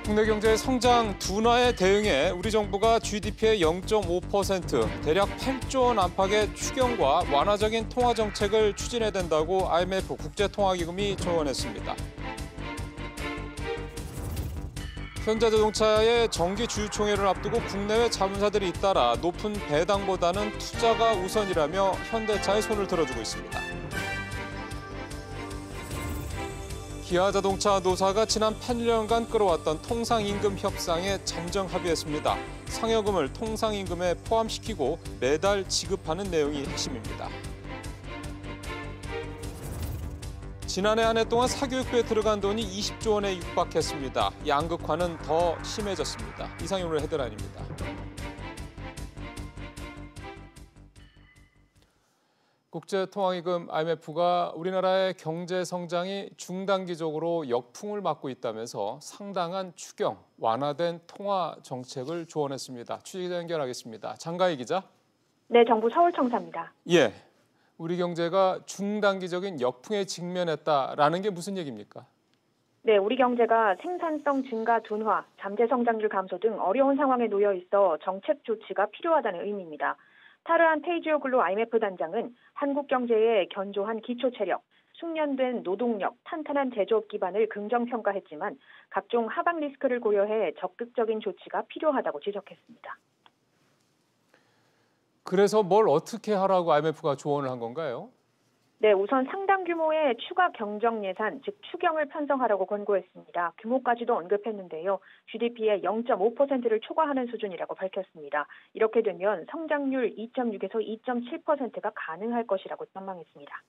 국내 경제의 성장 둔화에 대응해 우리 정부가 GDP의 0.5%, 대략 8조 원 안팎의 추경과 완화적인 통화 정책을 추진해야 된다고 IMF 국제통화기금이 조언했습니다. 현대자동차의 정기 주주총회를 앞두고 국내외 자문사들이 잇따라 높은 배당보다는 투자가 우선이라며 현대차의 손을 들어주고 있습니다. 기아자동차 노사가 지난 8년간 끌어왔던 통상임금 협상에 잠정 합의했습니다. 상여금을 통상임금에 포함시키고 매달 지급하는 내용이 핵심입니다. 지난해 한 해 동안 사교육부에 들어간 돈이 20조 원에 육박했습니다. 양극화는 더 심해졌습니다. 이상이 오늘 헤드라인입니다. 국제통화기금 IMF가 우리나라의 경제 성장이 중단기적으로 역풍을 맞고 있다면서 상당한 추경, 완화된 통화 정책을 조언했습니다. 취재기자 연결하겠습니다. 장가희 기자. 네, 정부 서울청사입니다. 예, 우리 경제가 중단기적인 역풍에 직면했다라는 게 무슨 얘기입니까? 네, 우리 경제가 생산성 증가 둔화, 잠재 성장률 감소 등 어려운 상황에 놓여 있어 정책 조치가 필요하다는 의미입니다. 타르한 테이지오글로 IMF 단장은 한국 경제의 견조한 기초 체력, 숙련된 노동력, 탄탄한 제조업 기반을 긍정평가했지만 각종 하방 리스크를 고려해 적극적인 조치가 필요하다고 지적했습니다. 그래서 뭘 어떻게 하라고 IMF가 조언을 한 건가요? 네, 우선 상당 규모의 추가 경정 예산, 즉 추경을 편성하라고 권고했습니다. 규모까지도 언급했는데요. GDP의 0.5%를 초과하는 수준이라고 밝혔습니다. 이렇게 되면 성장률 2.6에서 2.7%가 가능할 것이라고 전망했습니다.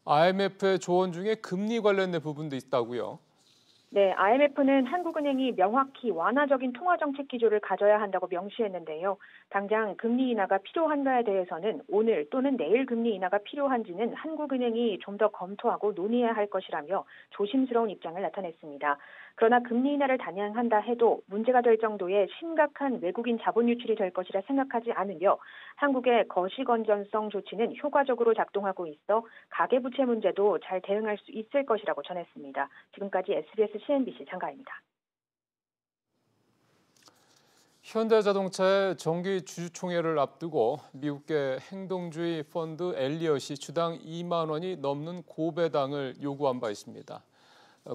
IMF의 조언 중에 금리 관련된 부분도 있다고요? 네, IMF는 한국은행이 명확히 완화적인 통화정책 기조를 가져야 한다고 명시했는데요. 당장 금리 인하가 필요한가에 대해서는 오늘 또는 내일 금리 인하가 필요한지는 한국은행이 좀 더 검토하고 논의해야 할 것이라며 조심스러운 입장을 나타냈습니다. 그러나 금리 인하를 단행한다 해도 문제가 될 정도의 심각한 외국인 자본 유출이 될 것이라 생각하지 않으며 한국의 거시건전성 조치는 효과적으로 작동하고 있어 가계부채 문제도 잘 대응할 수 있을 것이라고 전했습니다. 지금까지 SBS CNBC 장가입니다. 현대자동차의 정기 주주총회를 앞두고 미국계 행동주의 펀드 엘리엇이 주당 2만 원이 넘는 고배당을 요구한 바 있습니다.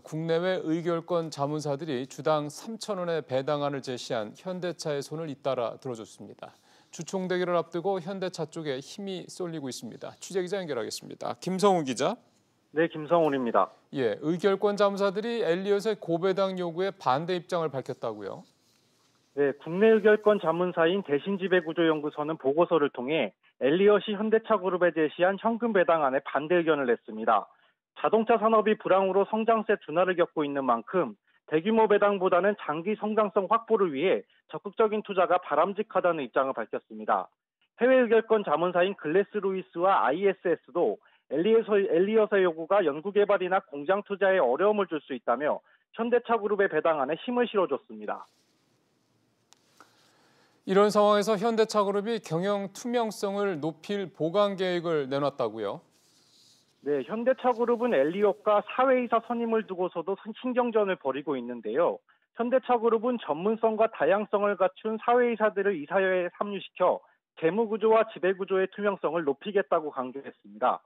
국내외 의결권 자문사들이 주당 3천 원의 배당안을 제시한 현대차의 손을 잇따라 들어줬습니다. 주총대기를 앞두고 현대차 쪽에 힘이 쏠리고 있습니다. 취재기자 연결하겠습니다. 김성훈 기자. 네, 김성훈입니다. 예, 의결권 자문사들이 엘리엇의 고배당 요구에 반대 입장을 밝혔다고요? 네, 국내 의결권 자문사인 대신지배구조연구소는 보고서를 통해 엘리엇이 현대차그룹에 제시한 현금 배당안에 반대 의견을 냈습니다. 자동차 산업이 불황으로 성장세 둔화를 겪고 있는 만큼 대규모 배당보다는 장기 성장성 확보를 위해 적극적인 투자가 바람직하다는 입장을 밝혔습니다. 해외 의결권 자문사인 글래스 루이스와 ISS도 엘리엇의 요구가 연구개발이나 공장 투자에 어려움을 줄 수 있다며 현대차그룹의 배당안에 힘을 실어줬습니다. 이런 상황에서 현대차그룹이 경영 투명성을 높일 보강 계획을 내놨다고요? 네, 현대차그룹은 엘리엇과 사회이사 선임을 두고서도 신경전을 벌이고 있는데요. 현대차그룹은 전문성과 다양성을 갖춘 사회이사들을 이사회에 합류시켜 재무구조와 지배구조의 투명성을 높이겠다고 강조했습니다.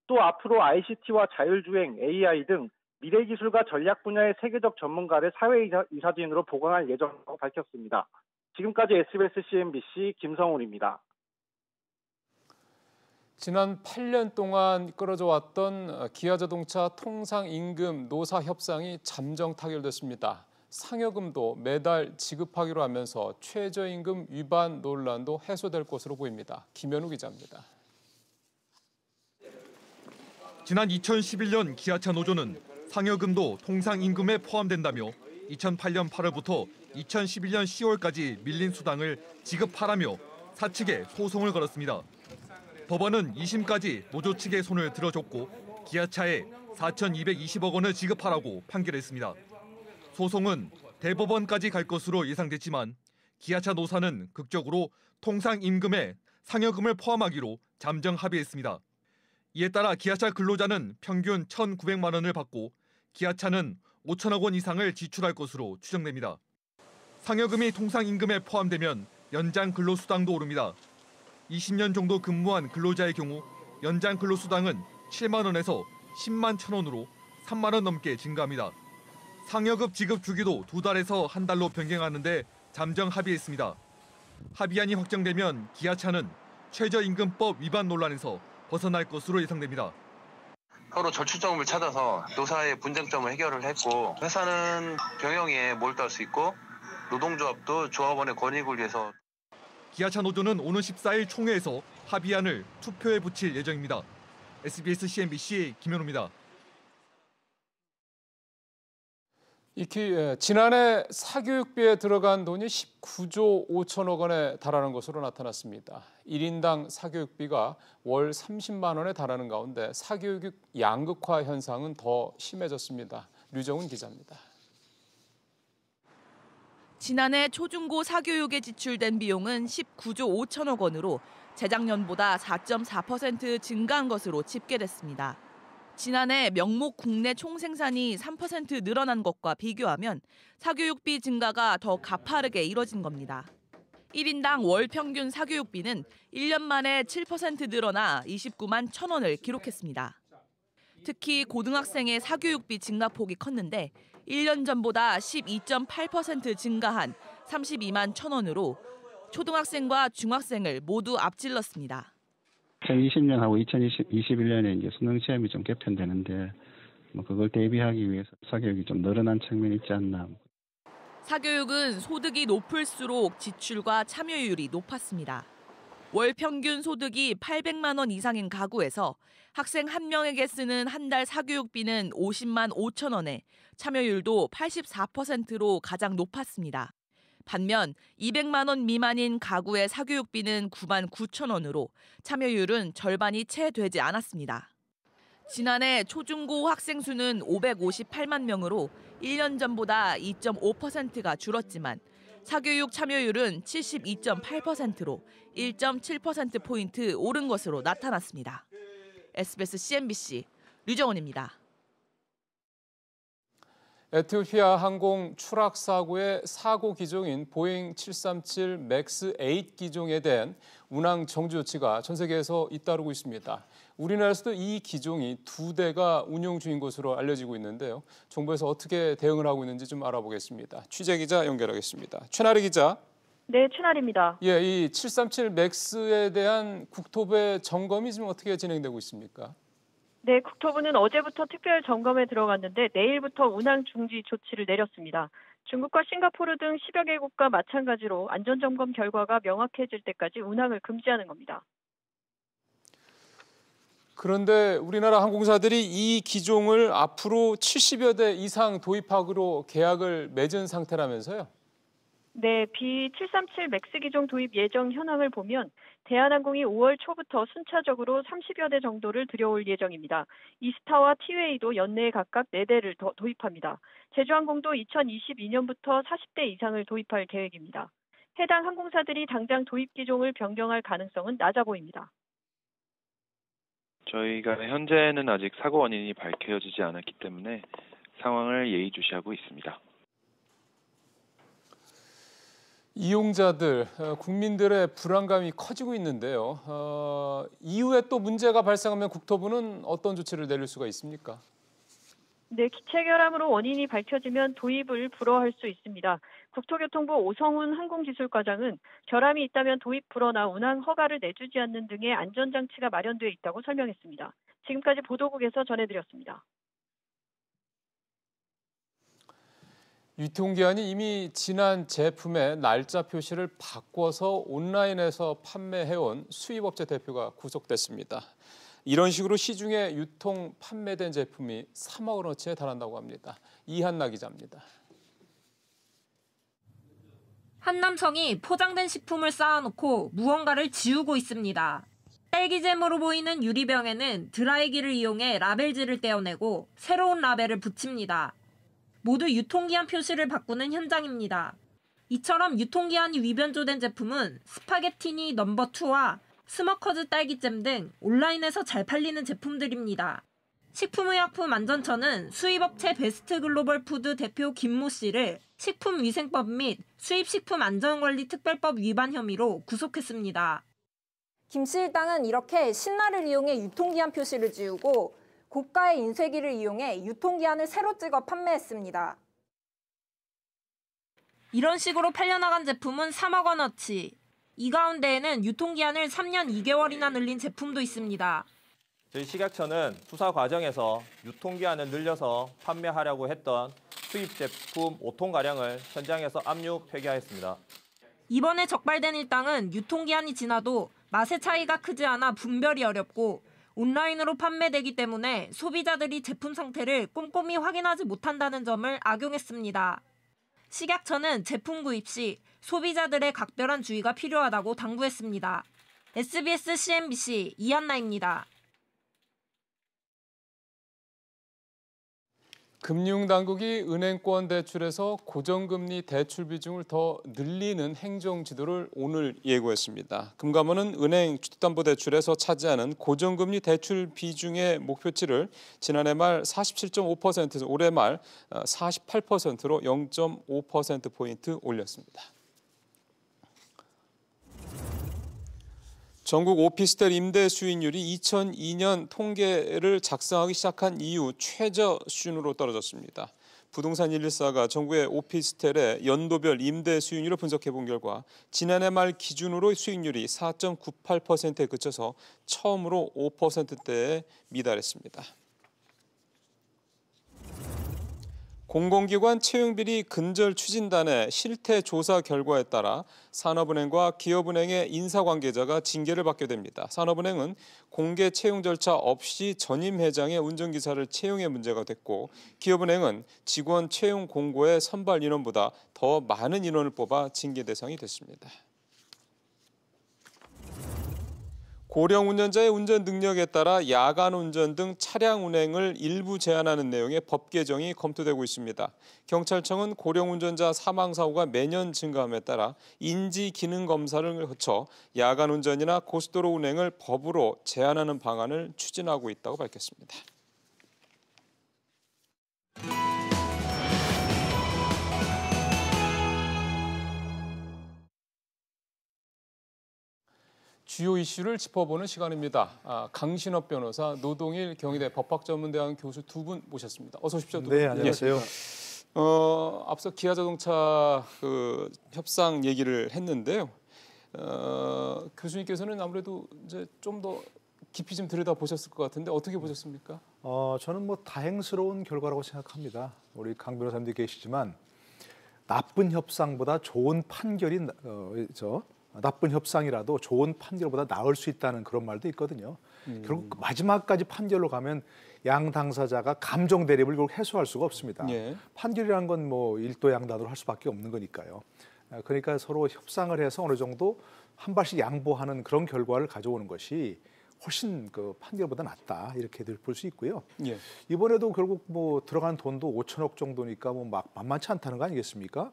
또 앞으로 ICT와 자율주행, AI 등 미래기술과 전략 분야의 세계적 전문가를 사회이사진으로 보강할 예정이라고 밝혔습니다. 지금까지 SBS CNBC 김성훈입니다. 지난 8년 동안 끌어져 왔던 기아자동차 통상임금 노사 협상이 잠정 타결됐습니다. 상여금도 매달 지급하기로 하면서 최저임금 위반 논란도 해소될 것으로 보입니다. 김현우 기자입니다. 지난 2011년 기아차 노조는 상여금도 통상임금에 포함된다며 2008년 8월부터 2011년 10월까지 밀린 수당을 지급하라며 사측에 소송을 걸었습니다. 법원은 2심까지 노조 측의 손을 들어줬고 기아차에 4,220억 원을 지급하라고 판결했습니다. 소송은 대법원까지 갈 것으로 예상됐지만 기아차 노사는 극적으로 통상임금에 상여금을 포함하기로 잠정 합의했습니다. 이에 따라 기아차 근로자는 평균 1,900만 원을 받고 기아차는 5천억 원 이상을 지출할 것으로 추정됩니다. 상여금이 통상임금에 포함되면 연장 근로수당도 오릅니다. 20년 정도 근무한 근로자의 경우 연장 근로수당은 7만 원에서 10만 1,000원으로 3만 원 넘게 증가합니다. 상여금 지급 주기도 2달에서 한 달로 변경하는데 잠정 합의했습니다. 합의안이 확정되면 기아차는 최저임금법 위반 논란에서 벗어날 것으로 예상됩니다. 서로 절충점을 찾아서 노사의 분쟁점을 해결을 했고 회사는 경영에 몰두할 수 있고 노동조합도 조합원의 권익을 위해서. 기아차 노조는 오는 14일 총회에서 합의안을 투표에 붙일 예정입니다. SBS CNBC 김현우입니다. 지난해 사교육비에 들어간 돈이 19조 5천억 원에 달하는 것으로 나타났습니다. 1인당 사교육비가 월 30만 원에 달하는 가운데 사교육 양극화 현상은 더 심해졌습니다. 류정은 기자입니다. 지난해 초중고 사교육에 지출된 비용은 19조 5천억 원으로 재작년보다 4.4% 증가한 것으로 집계됐습니다. 지난해 명목 국내 총생산이 3% 늘어난 것과 비교하면 사교육비 증가가 더 가파르게 이뤄진 겁니다. 1인당 월 평균 사교육비는 1년 만에 7% 늘어나 29만 1,000원을 기록했습니다. 특히 고등학생의 사교육비 증가폭이 컸는데 1년 전보다 12.8% 증가한 32만 1,000원으로 초등학생과 중학생을 모두 앞질렀습니다. 2020년하고 2021년에 이제 수능 시험이 좀 개편되는데 그걸 대비하기 위해서 사교육이 좀 늘어난 측면이 있지 않나. 사교육은 소득이 높을수록 지출과 참여율이 높았습니다. 월 평균 소득이 800만 원 이상인 가구에서 학생 한 명에게 쓰는 한 달 사교육비는 50만 5천 원에 참여율도 84%로 가장 높았습니다. 반면 200만 원 미만인 가구의 사교육비는 9만 9천 원으로 참여율은 절반이 채 되지 않았습니다. 지난해 초중고 학생 수는 558만 명으로 1년 전보다 2.5%가 줄었지만 사교육 참여율은 72.8%로 1.7%포인트 오른 것으로 나타났습니다. SBS CNBC 류정원입니다. 에티오피아 항공 추락 사고의 사고 기종인 보잉 737 맥스 8 기종에 대한 운항 정지 조치가 전 세계에서 잇따르고 있습니다. 우리나라에서도 이 기종이 2대가 운용 중인 것으로 알려지고 있는데요. 정부에서 어떻게 대응을 하고 있는지 좀 알아보겠습니다. 취재 기자 연결하겠습니다. 최나리 기자. 네, 최나리입니다. 예, 이 737 맥스에 대한 국토부의 점검이 지금 어떻게 진행되고 있습니까? 네, 국토부는 어제부터 특별 점검에 들어갔는데 내일부터 운항 중지 조치를 내렸습니다. 중국과 싱가포르 등 10여 개국과 마찬가지로 안전점검 결과가 명확해질 때까지 운항을 금지하는 겁니다. 그런데 우리나라 항공사들이 이 기종을 앞으로 70여 대 이상 도입하기로 계약을 맺은 상태라면서요? 네, B737 맥스 기종 도입 예정 현황을 보면 대한항공이 5월 초부터 순차적으로 30여 대 정도를 들여올 예정입니다. 이스타와 티웨이도 연내에 각각 4대를 더 도입합니다. 제주항공도 2022년부터 40대 이상을 도입할 계획입니다. 해당 항공사들이 당장 도입 기종을 변경할 가능성은 낮아 보입니다. 저희가 현재는 아직 사고 원인이 밝혀지지 않았기 때문에 상황을 예의주시하고 있습니다. 이용자들, 국민들의 불안감이 커지고 있는데요. 이후에 또 문제가 발생하면 국토부는 어떤 조치를 내릴 수가 있습니까? 네, 기체 결함으로 원인이 밝혀지면 도입을 불허할 수 있습니다. 국토교통부 오성훈 항공기술과장은 결함이 있다면 도입 불허나 운항 허가를 내주지 않는 등의 안전장치가 마련되어 있다고 설명했습니다. 지금까지 보도국에서 전해드렸습니다. 유통기한이 이미 지난 제품의 날짜 표시를 바꿔서 온라인에서 판매해온 수입업체 대표가 구속됐습니다. 이런 식으로 시중에 유통 판매된 제품이 3억 원어치에 달한다고 합니다. 이한나 기자입니다. 한 남성이 포장된 식품을 쌓아놓고 무언가를 지우고 있습니다. 딸기잼으로 보이는 유리병에는 드라이기를 이용해 라벨지를 떼어내고 새로운 라벨을 붙입니다. 모두 유통기한 표시를 바꾸는 현장입니다. 이처럼 유통기한이 위변조된 제품은 스파게티니 넘버2와 스머커즈 딸기잼 등 온라인에서 잘 팔리는 제품들입니다. 식품의약품안전처는 수입업체 베스트글로벌푸드 대표 김모 씨를 식품위생법 및 수입식품안전관리특별법 위반 혐의로 구속했습니다. 김 씨 일당은 이렇게 신라를 이용해 유통기한 표시를 지우고 고가의 인쇄기를 이용해 유통기한을 새로 찍어 판매했습니다. 이런 식으로 팔려나간 제품은 3억 원어치. 이 가운데에는 유통기한을 3년 2개월이나 늘린 제품도 있습니다. 저희 식약처는 수사 과정에서 유통기한을 늘려서 판매하려고 했던 수입 제품 5톤가량을 현장에서 압류 폐기하였습니다. 이번에 적발된 일당은 유통기한이 지나도 맛의 차이가 크지 않아 분별이 어렵고 온라인으로 판매되기 때문에 소비자들이 제품 상태를 꼼꼼히 확인하지 못한다는 점을 악용했습니다. 식약처는 제품 구입 시 소비자들의 각별한 주의가 필요하다고 당부했습니다. SBS CNBC 이한나입니다. 금융당국이 은행권 대출에서 고정금리 대출 비중을 더 늘리는 행정지도를 오늘 예고했습니다. 금감원은 은행 주택담보대출에서 차지하는 고정금리 대출 비중의 목표치를 지난해 말 47.5%에서 올해 말 48%로 0.5%포인트 올렸습니다. 전국 오피스텔 임대 수익률이 2002년 통계를 작성하기 시작한 이후 최저 수준으로 떨어졌습니다. 부동산 114가 전국의 오피스텔의 연도별 임대 수익률을 분석해 본 결과 지난해 말 기준으로 수익률이 4.98%에 그쳐서 처음으로 5%대에 미달했습니다. 공공기관 채용비리 근절 추진단의 실태 조사 결과에 따라 산업은행과 기업은행의 인사관계자가 징계를 받게 됩니다. 산업은행은 공개 채용 절차 없이 전임 회장의 운전기사를 채용해 문제가 됐고, 기업은행은 직원 채용 공고의 선발 인원보다 더 많은 인원을 뽑아 징계 대상이 됐습니다. 고령 운전자의 운전 능력에 따라 야간 운전 등 차량 운행을 일부 제한하는 내용의 법 개정이 검토되고 있습니다. 경찰청은 고령 운전자 사망 사고가 매년 증가함에 따라 인지 기능 검사를 거쳐 야간 운전이나 고속도로 운행을 법으로 제한하는 방안을 추진하고 있다고 밝혔습니다. 주요 이슈를 짚어보는 시간입니다. 강신업 변호사, 노동일 경희대 법학전문대학 교수 두 분 모셨습니다. 어서 오십시오. 네, 안녕하세요. 앞서 기아자동차 협상 얘기를 했는데요. 교수님께서는 아무래도 이제 좀 더 깊이 좀 들여다보셨을 것 같은데 어떻게 보셨습니까? 저는 뭐 다행스러운 결과라고 생각합니다. 우리 강 변호사님도 계시지만 나쁜 협상보다 좋은 판결이 나쁜 협상이라도 좋은 판결보다 나을 수 있다는 그런 말도 있거든요. 결국 마지막까지 판결로 가면 양 당사자가 감정 대립을 결국 해소할 수가 없습니다. 예. 판결이라는 건 뭐 일도양단으로 할 수밖에 없는 거니까요. 그러니까 서로 협상을 해서 어느 정도 한 발씩 양보하는 그런 결과를 가져오는 것이 훨씬 그 판결보다 낫다 이렇게 볼 수 있고요. 예. 이번에도 결국 뭐 들어간 돈도 5천억 정도니까 뭐 막 만만치 않다는 거 아니겠습니까?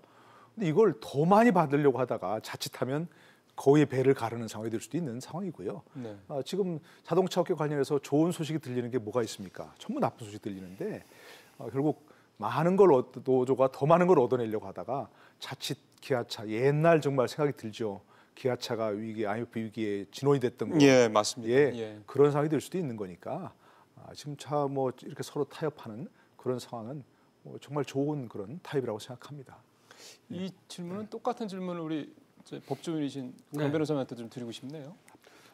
근데 이걸 더 많이 받으려고 하다가 자칫하면 거의 배를 가르는 상황이 될 수도 있는 상황이고요. 네. 지금 자동차 업계 관련해서 좋은 소식이 들리는 게 뭐가 있습니까? 전부 나쁜 소식이 들리는데 결국 많은 걸 노조가 더 많은 걸 얻어내려고 하다가 자칫 기아차 옛날 정말 생각이 들죠. 기아차가 IMF 위기에 진원이 됐던 거. 예, 맞습니다. 예, 그런 상황이 될 수도 있는 거니까 지금 차 뭐 이렇게 서로 타협하는 그런 상황은 정말 좋은 그런 타협이라고 생각합니다. 이 질문은 똑같은 질문을 우리 법조인이신 강 변호사님한테 좀 드리고 싶네요.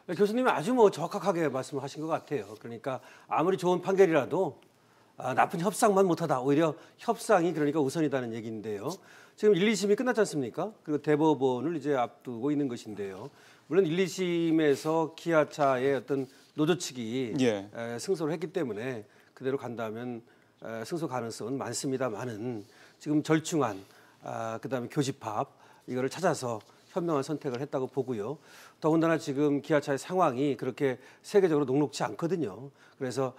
교수님이 아주 정확하게 말씀하신 것 같아요. 그러니까 아무리 좋은 판결이라도 나쁜 협상만 못하다. 오히려 협상이 그러니까 우선이다는 얘기인데요. 지금 1, 2심이 끝났지 않습니까? 그리고 대법원을 이제 앞두고 있는 것인데요. 물론 1, 2심에서 기아차의 어떤 노조 측이 승소를 했기 때문에 그대로 간다면 승소 가능성은 많습니다만은 지금 절충안, 그다음에 교집합 이거를 찾아서 현명한 선택을 했다고 보고요. 더군다나 지금 기아차의 상황이 그렇게 세계적으로 녹록지 않거든요. 그래서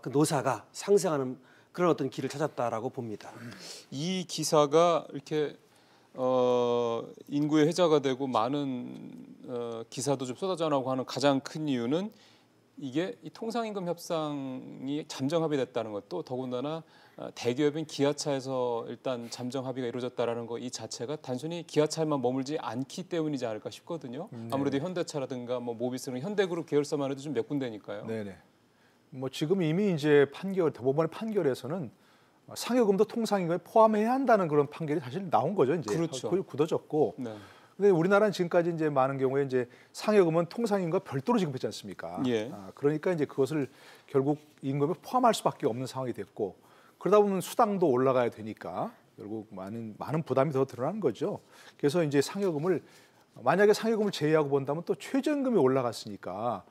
그 노사가 상생하는 그런 어떤 길을 찾았다라고 봅니다. 이 기사가 이렇게 인구의 회자가 되고 많은 기사도 좀 쏟아져 나오고 하는 가장 큰 이유는 이게 이 통상임금 협상이 잠정 합의됐다는 것도 더군다나 대기업인 기아차에서 일단 잠정 합의가 이루어졌다라는 거 이 자체가 단순히 기아차에만 머물지 않기 때문이지 않을까 싶거든요. 아무래도 현대차라든가 뭐 모비스는 현대그룹 계열사만 해도 좀 몇 군데니까요. 네네. 뭐 지금 이미 이제 대법원의 판결에서는 상여금도 통상임금에 포함해야 한다는 그런 판결이 사실 나온 거죠. 이제 그렇죠. 거의 굳어졌고. 네. 근데 우리나라는 지금까지 이제 많은 경우에 이제 상여금은 통상임금과 별도로 지급했지 않습니까? 예. 그러니까 이제 그것을 결국 임금에 포함할 수밖에 없는 상황이 됐고 그러다 보면 수당도 올라가야 되니까 결국 많은 부담이 더 드러나는 거죠. 그래서 이제 상여금을 만약에 상여금을 제외하고 본다면 또 최저임금이 올라갔으니까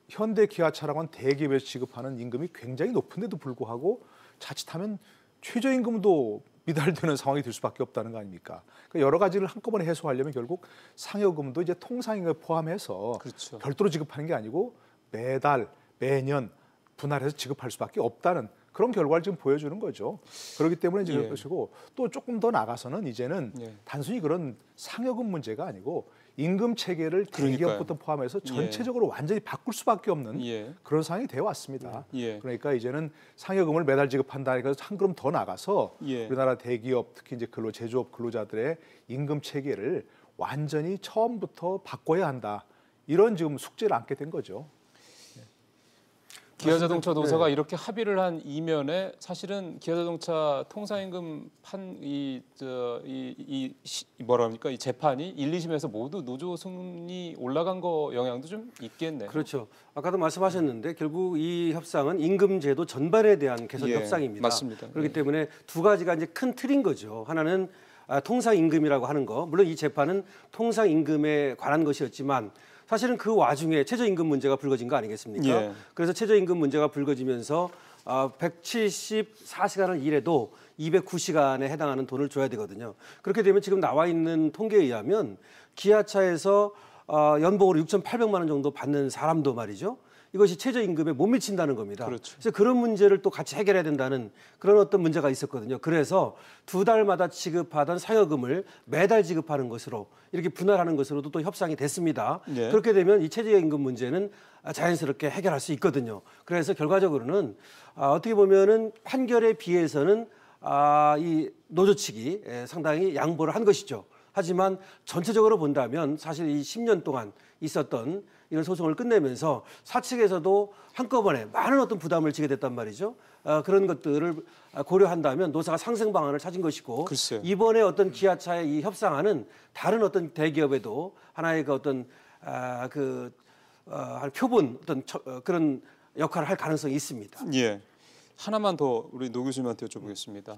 현대 기아차라고 하는 대기업에서 지급하는 임금이 굉장히 높은데도 불구하고 자칫하면 최저임금도 미달되는 상황이 될 수밖에 없다는 거 아닙니까? 그러니까 여러 가지를 한꺼번에 해소하려면 결국 상여금도 이제 통상임금에 포함해서 그렇죠. 별도로 지급하는 게 아니고 매달 매년 분할해서 지급할 수밖에 없다는 그런 결과를 지금 보여주는 거죠. 그렇기 때문에 이제 것이고 또 조금 더 나가서는 이제는 단순히 그런 상여금 문제가 아니고 임금 체계를 대기업부터 포함해서 전체적으로 완전히 바꿀 수밖에 없는 그런 상황이 되어 왔습니다. 그러니까 이제는 상여금을 매달 지급한다 해서 한 걸음 더 나가서 우리나라 대기업 특히 이제 제조업 근로자들의 임금 체계를 완전히 처음부터 바꿔야 한다. 이런 지금 숙제를 안게 된 거죠. 기아자동차 노사가 이렇게 합의를 한 이면에 사실은 기아자동차 통상임금 이 재판이 1, 2심에서 모두 노조 승인이 올라간 거 영향도 좀 있겠네요. 그렇죠. 아까도 말씀하셨는데 결국 이 협상은 임금제도 전반에 대한 개선 협상입니다. 맞습니다. 그렇기 때문에 두 가지가 이제 큰 틀인 거죠. 하나는 통상임금이라고 하는 거. 물론 이 재판은 통상임금에 관한 것이었지만 사실은 그 와중에 최저임금 문제가 불거진 거 아니겠습니까? 그래서 최저임금 문제가 불거지면서 174시간을 일해도 209시간에 해당하는 돈을 줘야 되거든요. 그렇게 되면 지금 나와 있는 통계에 의하면 기아차에서 연봉으로 6,800만 원 정도 받는 사람도 말이죠. 이것이 최저임금에 못 미친다는 겁니다. 그렇죠. 그래서 그런 문제를 또 같이 해결해야 된다는 그런 어떤 문제가 있었거든요. 그래서 두 달마다 지급하던 상여금을 매달 지급하는 것으로 이렇게 분할하는 것으로도 또 협상이 됐습니다. 그렇게 되면 이 최저임금 문제는 자연스럽게 해결할 수 있거든요. 그래서 결과적으로는 어떻게 보면은 판결에 비해서는 이 노조 측이 상당히 양보를 한 것이죠. 하지만 전체적으로 본다면 사실 이 10년 동안 있었던 이런 소송을 끝내면서 사측에서도 한꺼번에 많은 어떤 부담을 지게 됐단 말이죠. 그런 것들을 고려한다면 노사가 상생 방안을 찾은 것이고 글쎄요. 이번에 어떤 기아차의 이 협상안은 다른 어떤 대기업에도 하나의 그 어떤 표본 어떤 그런 역할을 할 가능성이 있습니다. 하나만 더 우리 노 교수님한테 여쭤보겠습니다.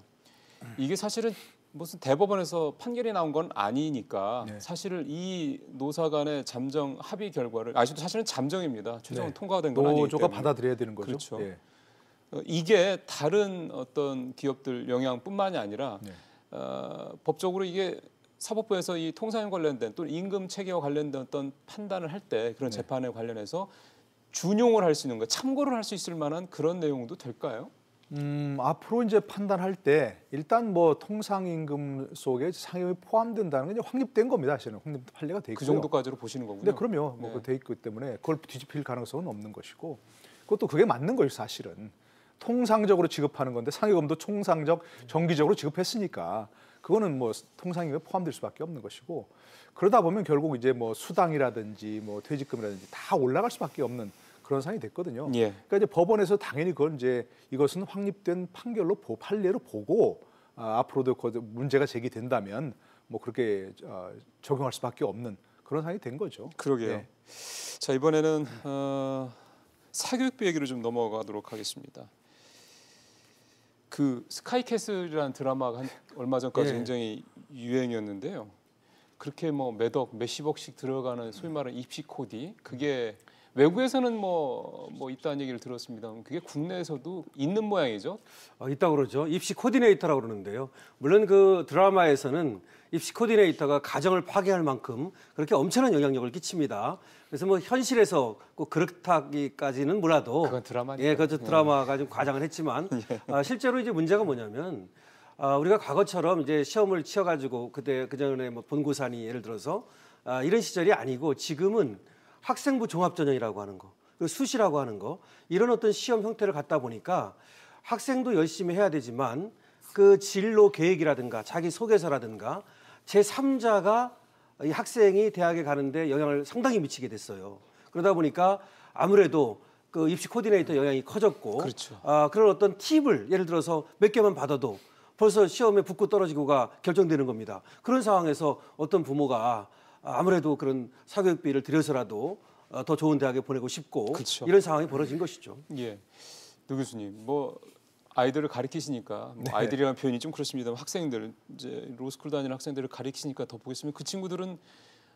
이게 사실은 무슨 대법원에서 판결이 나온 건 아니니까 사실은 이 노사 간의 잠정 합의 결과를 사실은 잠정입니다. 최종 통과가 된 건 아니기 때문에 노조가 받아들여야 되는 거죠. 그렇죠. 이게 다른 어떤 기업들 영향뿐만이 아니라 법적으로 이게 사법부에서 이 통상임 관련된 또는 임금 체계와 관련된 어떤 판단을 할 때 그런 재판에 관련해서 준용을 할 수 있는 거, 참고를 할 수 있을 만한 그런 내용도 될까요? 앞으로 이제 판단할 때 일단 뭐 통상임금 속에 상여금이 포함된다는 게 이제 확립된 겁니다. 사실은 확립 판례가 돼 있고요. 그 정도까지로 보시는 거군요. 네, 그럼요. 뭐 돼 있기 때문에 그걸 뒤집힐 가능성은 없는 것이고, 그것도 그게 맞는 거예요. 사실은 통상적으로 지급하는 건데 상여금도 정기적으로 지급했으니까 그거는 뭐 통상임금에 포함될 수밖에 없는 것이고, 그러다 보면 결국 이제 뭐 수당이라든지 뭐 퇴직금이라든지 다 올라갈 수밖에 없는 그런 상황이 됐거든요. 그러니까 이제 법원에서 당연히 그건 이제 이것은 확립된 판례로 보고 앞으로도 문제가 제기된다면 뭐 그렇게 적용할 수밖에 없는 그런 상황이 된 거죠. 그러게요. 자, 이번에는 사교육부 얘기로 좀 넘어가도록 하겠습니다. 그 스카이캐슬이라는 드라마가 얼마 전까지 굉장히 유행이었는데요. 그렇게 뭐 매덕 몇십억씩 들어가는 소위 말하는 입시 코디, 그게 외국에서는 뭐 있다는 얘기를 들었습니다. 그게 국내에서도 있는 모양이죠? 있다고 그러죠. 입시 코디네이터라고 그러는데요. 물론 그 드라마에서는 입시 코디네이터가 가정을 파괴할 만큼 그렇게 엄청난 영향력을 끼칩니다. 그래서 뭐 현실에서 꼭 그렇다기까지는 몰라도 그건 드라마니까. 그것도 드라마가 좀 과장을 했지만 실제로 이제 문제가 뭐냐면 우리가 과거처럼 이제 시험을 치어가지고 그때 그 전에 뭐 본고사니 예를 들어서 이런 시절이 아니고 지금은 학생부 종합전형이라고 하는 거. 그 수시라고 하는 거 이런 어떤 시험 형태를 갖다 보니까 학생도 열심히 해야 되지만 그 진로 계획이라든가 자기 소개서라든가 제3자가 이 학생이 대학에 가는데 영향을 상당히 미치게 됐어요. 그러다 보니까 아무래도 그 입시 코디네이터 영향이 커졌고 그렇죠. 그런 어떤 팁을 예를 들어서 몇 개만 받아도 벌써 시험에 붙고 떨어지고가 결정되는 겁니다. 그런 상황에서 어떤 부모가 아무래도 그런 사교육비를 들여서라도 더 좋은 대학에 보내고 싶고 그렇죠. 이런 상황이 벌어진 것이죠. 예, 노 교수님, 뭐 아이들을 가르치시니까 뭐 네. 아이들이라는 표현이 좀 그렇습니다만 학생들 이제 로스쿨 다니는 학생들을 가르치시니까 더 보겠으면 그 친구들은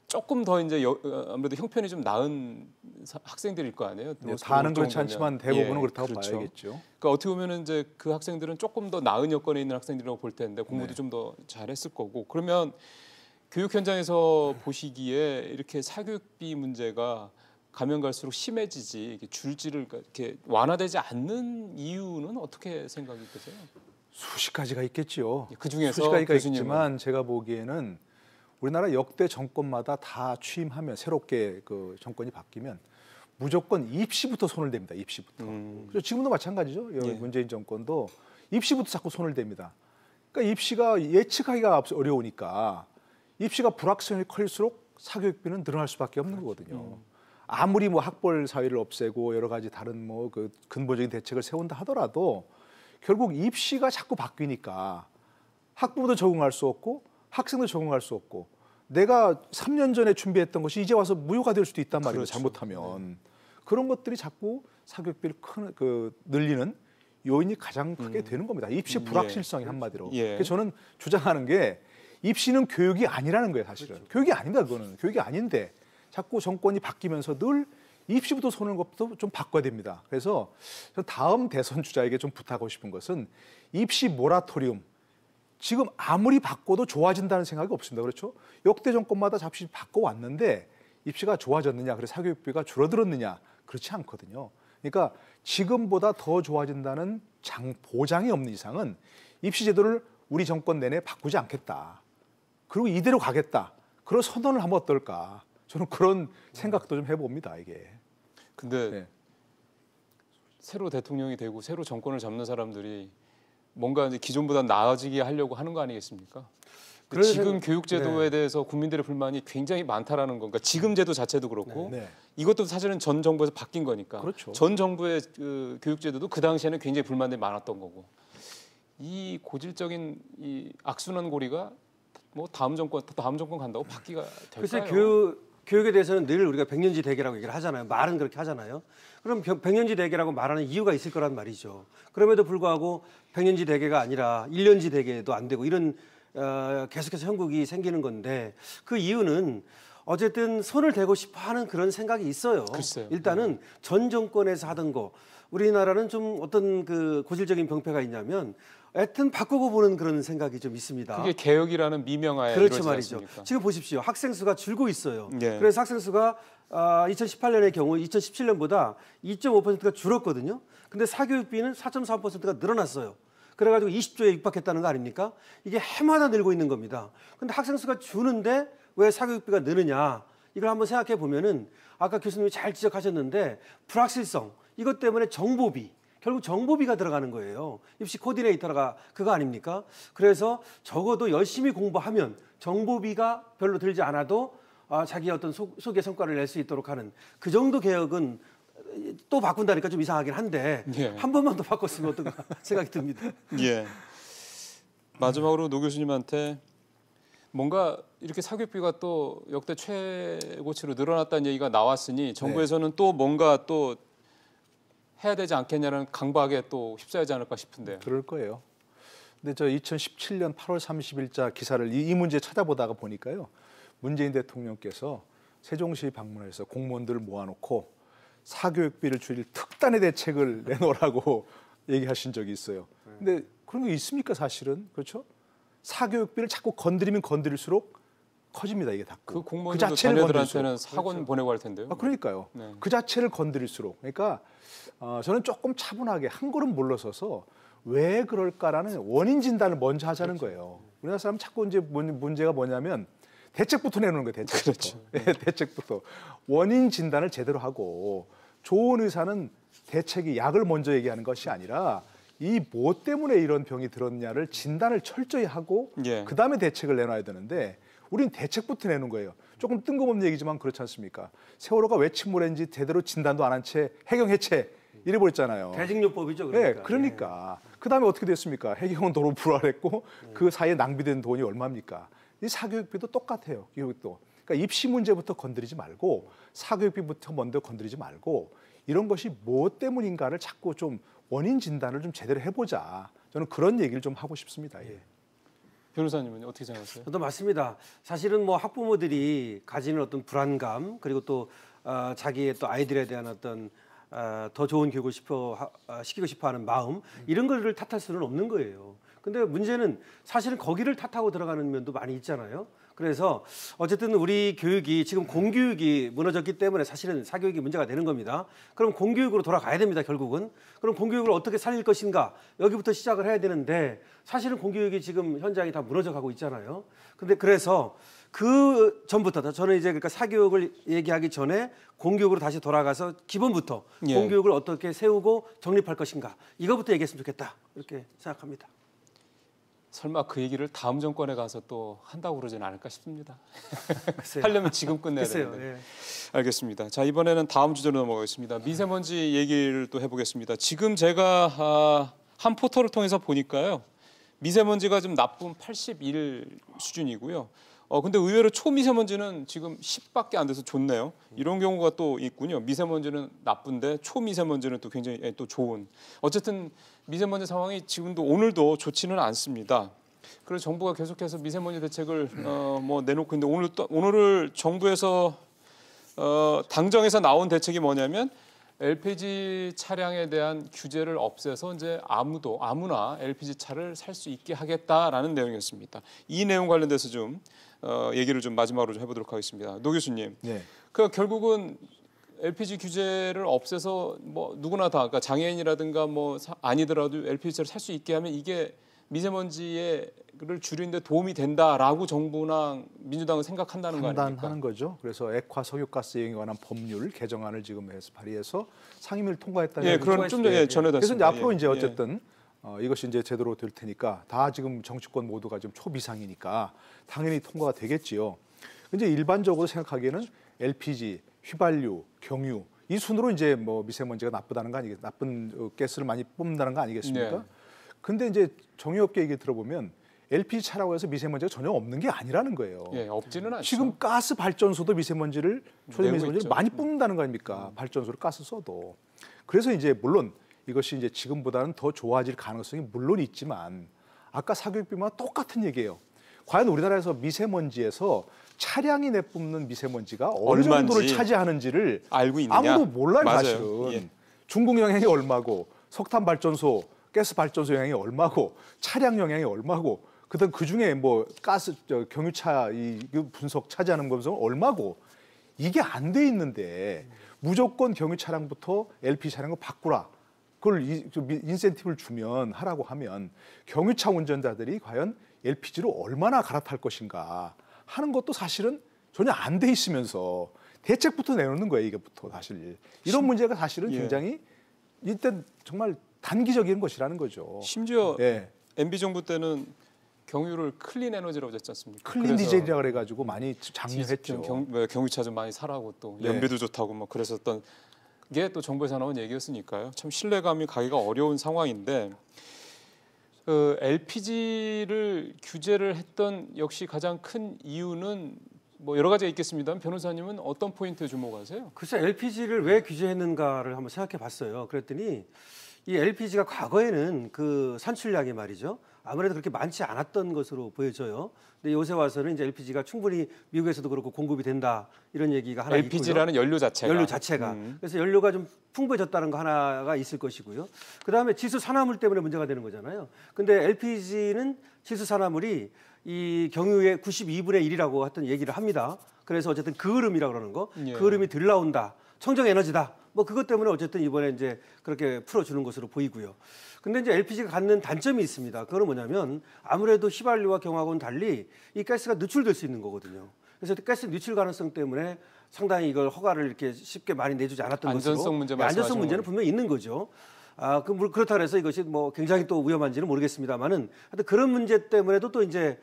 조금 더 이제 아무래도 형편이 좀 나은 학생들일 거 아니에요. 다는 그렇지 않지만 대부분은 그렇다고 그렇죠. 봐야겠죠. 그러니까 어떻게 보면은 이제 그 학생들은 조금 더 나은 여건에 있는 학생들이라고 볼 텐데 공부도 네. 좀 더 잘했을 거고 그러면 교육 현장에서 보시기에 이렇게 사교육비 문제가 가면 갈수록 심해지지 이렇게 줄지를 이렇게 완화되지 않는 이유는 어떻게 생각이 드세요? 수십 가지가 있겠지요. 그 중에서 수십 가지가 교수님은? 있지만 제가 보기에는 우리나라 역대 정권마다 다 취임하면 새롭게 그 정권이 바뀌면 무조건 입시부터 손을 댑니다. 입시부터. 그래서 지금도 마찬가지죠. 예. 문재인 정권도 입시부터 자꾸 손을 댑니다. 그러니까 입시가 예측하기가 어려우니까 입시가 불확실성이 클수록 사교육비는 늘어날 수밖에 없는 거거든요. 아무리 뭐 학벌 사회를 없애고 여러 가지 다른 뭐 그 근본적인 대책을 세운다 하더라도 결국 입시가 자꾸 바뀌니까 학부모도 적응할 수 없고 학생도 적응할 수 없고 내가 3년 전에 준비했던 것이 이제 와서 무효가 될 수도 있단 말이에요. 그렇죠. 잘못하면. 그런 것들이 자꾸 사교육비를 늘리는 요인이 가장 크게 되는 겁니다. 입시 불확실성이 한마디로. 예. 그래서 저는 주장하는 게 입시는 교육이 아니라는 거예요. 사실은. 그렇죠. 교육이 아닙니다. 그거는. 교육이 아닌데 자꾸 정권이 바뀌면서 늘 입시부터 손을 것부터 좀 바꿔야 됩니다. 그래서 다음 대선 주자에게 좀 부탁하고 싶은 것은 입시 모라토리움. 지금 아무리 바꿔도 좋아진다는 생각이 없습니다. 그렇죠? 역대 정권마다 잠시 바꿔왔는데 입시가 좋아졌느냐, 그래서 사교육비가 줄어들었느냐, 그렇지 않거든요. 그러니까 지금보다 더 좋아진다는 보장이 없는 이상은 입시 제도를 우리 정권 내내 바꾸지 않겠다. 그리고 이대로 가겠다. 그런 선언을 하면 어떨까? 저는 그런 생각도 좀 해봅니다. 이게. 근데 네. 새로 대통령이 되고 새로 정권을 잡는 사람들이 뭔가 이제 기존보다 나아지게 하려고 하는 거 아니겠습니까? 지금 교육제도에 대해서 국민들의 불만이 굉장히 많다라는 건가. 지금 제도 자체도 그렇고 네. 이것도 사실은 전 정부에서 바뀐 거니까. 그렇죠. 전 정부의 그 교육제도도 그 당시에는 굉장히 불만들이 많았던 거고. 이 고질적인 이 악순환 고리가 뭐 다음 정권 간다고 바뀌가 될까요? 글쎄 교육에 대해서는 늘 우리가 백년지 대계라고 얘기를 하잖아요. 말은 그렇게 하잖아요. 그럼 백년지 대계라고 말하는 이유가 있을 거란 말이죠. 그럼에도 불구하고 백년지 대계가 아니라 1년지 대계도 안 되고 이런 계속해서 형국이 생기는 건데 그 이유는 어쨌든 손을 대고 싶어하는 그런 생각이 있어요. 글쎄요. 일단은 전 정권에서 하던 거 우리나라는 좀 어떤 그 고질적인 병폐가 있냐면 하여튼 바꾸고 보는 그런 생각이 좀 있습니다. 그게 개혁이라는 미명하에 그렇죠 이루어지지 말이죠. 않습니까? 지금 보십시오. 학생 수가 줄고 있어요. 예. 그래서 학생 수가 2018년의 경우 2017년보다 2.5%가 줄었거든요. 근데 사교육비는 4.3%가 늘어났어요. 그래가지고 20조에 육박했다는 거 아닙니까? 이게 해마다 늘고 있는 겁니다. 근데 학생 수가 주는데 왜 사교육비가 느느냐? 이걸 한번 생각해 보면은 아까 교수님이 잘 지적하셨는데 불확실성 이것 때문에 정보비 결국 정보비가 들어가는 거예요. 입시 코디네이터가 그거 아닙니까? 그래서 적어도 열심히 공부하면 정보비가 별로 들지 않아도 자기 어떤 소개 성과를 낼 수 있도록 하는 그 정도 개혁은 또 바꾼다니까 좀 이상하긴 한데 예. 한 번만 더 바꿨으면 어떨까 생각이 듭니다. 예. 마지막으로 노 교수님한테 뭔가 이렇게 사교육비가 또 역대 최고치로 늘어났다는 얘기가 나왔으니 정부에서는 또 뭔가 또 해야 되지 않겠냐는 강박에 또 휩싸이지 않을까 싶은데요. 그럴 거예요. 근데 저 2017년 8월 30일자 기사를 이 문제 찾아보다가 보니까요. 문재인 대통령께서 세종시 방문해서 공무원들을 모아놓고 사교육비를 줄일 특단의 대책을 내놓으라고 얘기하신 적이 있어요. 근데 그런 게 있습니까 사실은? 그렇죠? 사교육비를 자꾸 건드리면 건드릴수록 커집니다. 이게 다. 그 공무원들도 자녀들한테는 학원 그렇죠. 보내고 할 텐데요. 그러니까요. 네. 그 자체를 건드릴수록. 그러니까 저는 조금 차분하게 한 걸음 물러서서 왜 그럴까라는 원인 진단을 먼저 하자는 거예요. 우리나라 사람 자꾸 이제 문제가 뭐냐면 대책부터 내놓는 거예요. 대책부터. 그렇죠. 네, 대책부터. 원인 진단을 제대로 하고 좋은 의사는 대책이 약을 먼저 얘기하는 것이 아니라 이 뭐 때문에 이런 병이 들었냐를 진단을 철저히 하고 예. 그다음에 대책을 내놔야 되는데 우린 대책부터 내는 거예요. 조금 뜬금없는 얘기지만 그렇지 않습니까? 세월호가 왜 침몰했는지 제대로 진단도 안 한 채 해경 해체 이래버렸잖아요. 대직요법이죠. 그러니까. 네, 그러니까. 그다음에 어떻게 됐습니까? 해경은 도로 불화했고 그 사이에 낭비된 돈이 얼마입니까? 이 사교육비도 똑같아요. 교육도. 그러니까 입시 문제부터 건드리지 말고 사교육비부터 먼저 건드리지 말고 이런 것이 뭐 때문인가를 자꾸 좀 원인 진단을 좀 제대로 해보자. 저는 그런 얘기를 좀 하고 싶습니다. 예. 변호사님은 어떻게 생각하세요? 저도 맞습니다. 사실은 뭐 학부모들이 가지는 어떤 불안감 그리고 또 자기의 또 아이들에 대한 어떤 더 좋은 교육을 시키고 싶어하는 마음 이런 것을 탓할 수는 없는 거예요. 근데 문제는 사실은 거기를 탓하고 들어가는 면도 많이 있잖아요. 그래서 어쨌든 우리 교육이 지금 공교육이 무너졌기 때문에 사실은 사교육이 문제가 되는 겁니다. 그럼 공교육으로 돌아가야 됩니다, 결국은. 그럼 공교육을 어떻게 살릴 것인가? 여기부터 시작을 해야 되는데 사실은 공교육이 지금 현장이 다 무너져 가고 있잖아요. 근데 그래서 그 전부터 저는 이제 그러니까 사교육을 얘기하기 전에 공교육으로 다시 돌아가서 기본부터 예. 공교육을 어떻게 세우고 정립할 것인가 이거부터 얘기했으면 좋겠다 이렇게 생각합니다. 설마 그 얘기를 다음 정권에 가서 또 한다고 그러진 않을까 싶습니다. 하려면 지금 끝내야 되는데. 예. 알겠습니다. 자, 이번에는 다음 주제로 넘어가겠습니다. 미세먼지 얘기를 또 해보겠습니다. 지금 제가 한 포털을 통해서 보니까요. 미세먼지가 좀 나쁨 81 수준이고요. 근데 의외로 초미세먼지는 지금 10밖에 안 돼서 좋네요. 이런 경우가 또 있군요. 미세먼지는 나쁜데 초미세먼지는 또 굉장히 또 좋은. 어쨌든 미세먼지 상황이 지금도 오늘도 좋지는 않습니다. 그래서 정부가 계속해서 미세먼지 대책을 뭐 내놓고 있는데 오늘을 정부에서 당정에서 나온 대책이 뭐냐면 LPG 차량에 대한 규제를 없애서 이제 아무나 LPG 차를 살 수 있게 하겠다라는 내용이었습니다. 이 내용 관련돼서 좀 얘기를 좀 마지막으로 좀 해보도록 하겠습니다. 노 교수님, 네. 그 결국은 LPG 규제를 없애서 뭐 누구나 다, 그러니까 장애인이라든가 뭐 아니더라도 LPG 차를 살 수 있게 하면 이게 미세먼지를 줄이는데 도움이 된다라고 정부나 민주당은 생각한다는 거 아닙니까? 판단하는 거죠. 그래서 액화 석유가스 이용에 관한 법률 개정안을 지금 발의해서 상임위를 통과했다는 예, 그럼 좀 전에 전해졌습니다. 그래서 이제 앞으로 예, 이제 어쨌든 이것이 이제 제대로 될 테니까 다 지금 정치권 모두가 지금 초비상이니까 당연히 통과가 되겠지요. 이제 일반적으로 생각하기에는 LPG, 휘발유, 경유 이 순으로 이제 뭐 미세먼지가 나쁘다는 거 아니겠습니까? 나쁜 가스를 많이 뿜는다는 거 아니겠습니까? 네. 근데 이제 정유업계 얘기 들어보면 LPG 차라고 해서 미세먼지가 전혀 없는 게 아니라는 거예요. 예, 없지는 않죠. 지금 가스 발전소도 미세먼지를 초대 미세먼지를 있죠. 많이 뿜는다는 거 아닙니까? 발전소를 가스 써도. 그래서 이제 물론 이것이 이제 지금보다는 더 좋아질 가능성이 물론 있지만 아까 사교육비만 똑같은 얘기예요. 과연 우리나라에서 미세먼지에서 차량이 내뿜는 미세먼지가 어느 정도를 차지하는지를 알고 있느냐? 아무도 몰라요. 맞아요. 사실은. 예. 중국 영향이 얼마고 석탄 발전소, 가스 발전소 영향이 얼마고 차량 영향이 얼마고 그다음 그 중에 뭐 가스 경유차 이 분석 차지하는 것은 얼마고 이게 안 돼 있는데 무조건 경유 차량부터 LPG 차량을 바꾸라. 그걸 인센티브를 주면 하라고 하면 경유차 운전자들이 과연 LPG로 얼마나 갈아탈 것인가 하는 것도 사실은 전혀 안 돼 있으면서 대책부터 내놓는 거예요. 이게부터 사실 이런 문제가 사실은 굉장히 일단 정말 단기적인 것이라는 거죠. 심지어 MB 정부 때는 경유를 클린 에너지라고 했지 않습니까? 클린 디젤이라고 그래가지고 많이 장려했죠. 경유차 좀 많이 사라고 또 연비도 좋다고 뭐 그랬었던 게 또 정부에서 나온 얘기였으니까요. 참 신뢰감이 가기가 어려운 상황인데 LPG를 규제를 했던 역시 가장 큰 이유는 뭐 여러 가지가 있겠습니다만 변호사님은 어떤 포인트에 주목하세요? 글쎄 LPG를 왜 규제했는가를 한번 생각해 봤어요. 그랬더니 이 LPG가 과거에는 그 산출량이 말이죠. 아무래도 그렇게 많지 않았던 것으로 보여져요. 근데 요새 와서는 이제 LPG가 충분히 미국에서도 그렇고 공급이 된다 이런 얘기가 하나 있고요. LPG라는 연료 자체가. 그래서 연료가 좀 풍부해졌다는 거 하나가 있을 것이고요. 그다음에 지수 산화물 때문에 문제가 되는 거잖아요. 근데 LPG는 지수 산화물이 이 경유의 92분의 1이라고 하여튼 얘기를 합니다. 그래서 어쨌든 그을음이라고 그러는 거, 그을음이 덜 나온다. 청정 에너지다. 뭐 그것 때문에 어쨌든 이번에 이제 그렇게 풀어주는 것으로 보이고요. 근데 이제 LPG가 갖는 단점이 있습니다. 그거는 뭐냐면 아무래도 휘발유와 경유하고는 달리 이 가스가 누출될 수 있는 거거든요. 그래서 가스 누출 가능성 때문에 상당히 이걸 허가를 이렇게 쉽게 많이 내주지 않았던 것으로. 안전성 문제 안전성 문제는 분명히 있는 거죠. 그렇다고 해서 이것이 뭐 굉장히 또 위험한지는 모르겠습니다만은 하여튼 그런 문제 때문에도 또 이제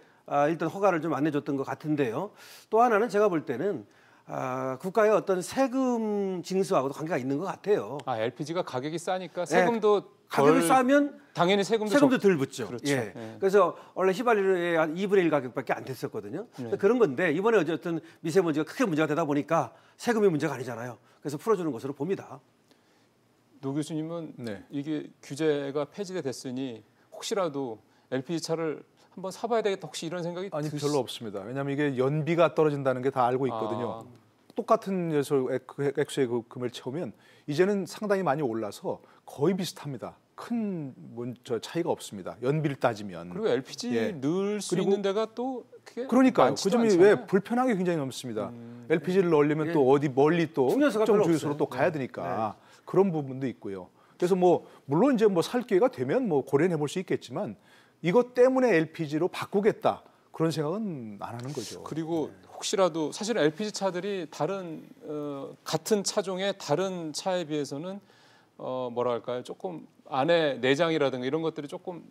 일단 허가를 좀 안 내줬던 것 같은데요. 또 하나는 제가 볼 때는 국가의 어떤 세금 징수하고도 관계가 있는 것 같아요. LPG가 가격이 싸니까 세금도 가격이 싸면 당연히 세금도 덜 붙죠. 그렇죠. 예. 그래서 원래 휘발유의 한 2분의 1 가격밖에 안 됐었거든요. 그런 건데 이번에 어쨌든 미세먼지가 크게 문제가 되다 보니까 세금이 문제가 아니잖아요. 그래서 풀어주는 것으로 봅니다. 노 교수님은 이게 규제가 폐지됐으니 혹시라도 LPG 차를 한번 사봐야 되겠다 혹시 이런 생각이 별로 없습니다. 왜냐하면 이게 연비가 떨어진다는 게 다 알고 있거든요. 똑같은 액수의 그 금을 채우면 이제는 상당히 많이 올라서 거의 비슷합니다. 큰 차이가 없습니다. 연비를 따지면. 그리고 LPG 넣을 수 있는 데가 또 그게 그러니까요. 그 점이 왜 불편하게 굉장히 넘습니다. LPG를 넣으려면 또 어디 멀리 또 특정 주유소로 또 가야 되니까 그런 부분도 있고요. 그래서 물론 이제 살 기회가 되면 고려해 볼 수 있겠지만 이것 때문에 LPG로 바꾸겠다 그런 생각은 안 하는 거죠. 그리고 혹시라도 사실은 LPG 차들이 다른 같은 차종의 다른 차에 비해서는 뭐랄까요 조금 안에 내장이라든가 이런 것들이 조금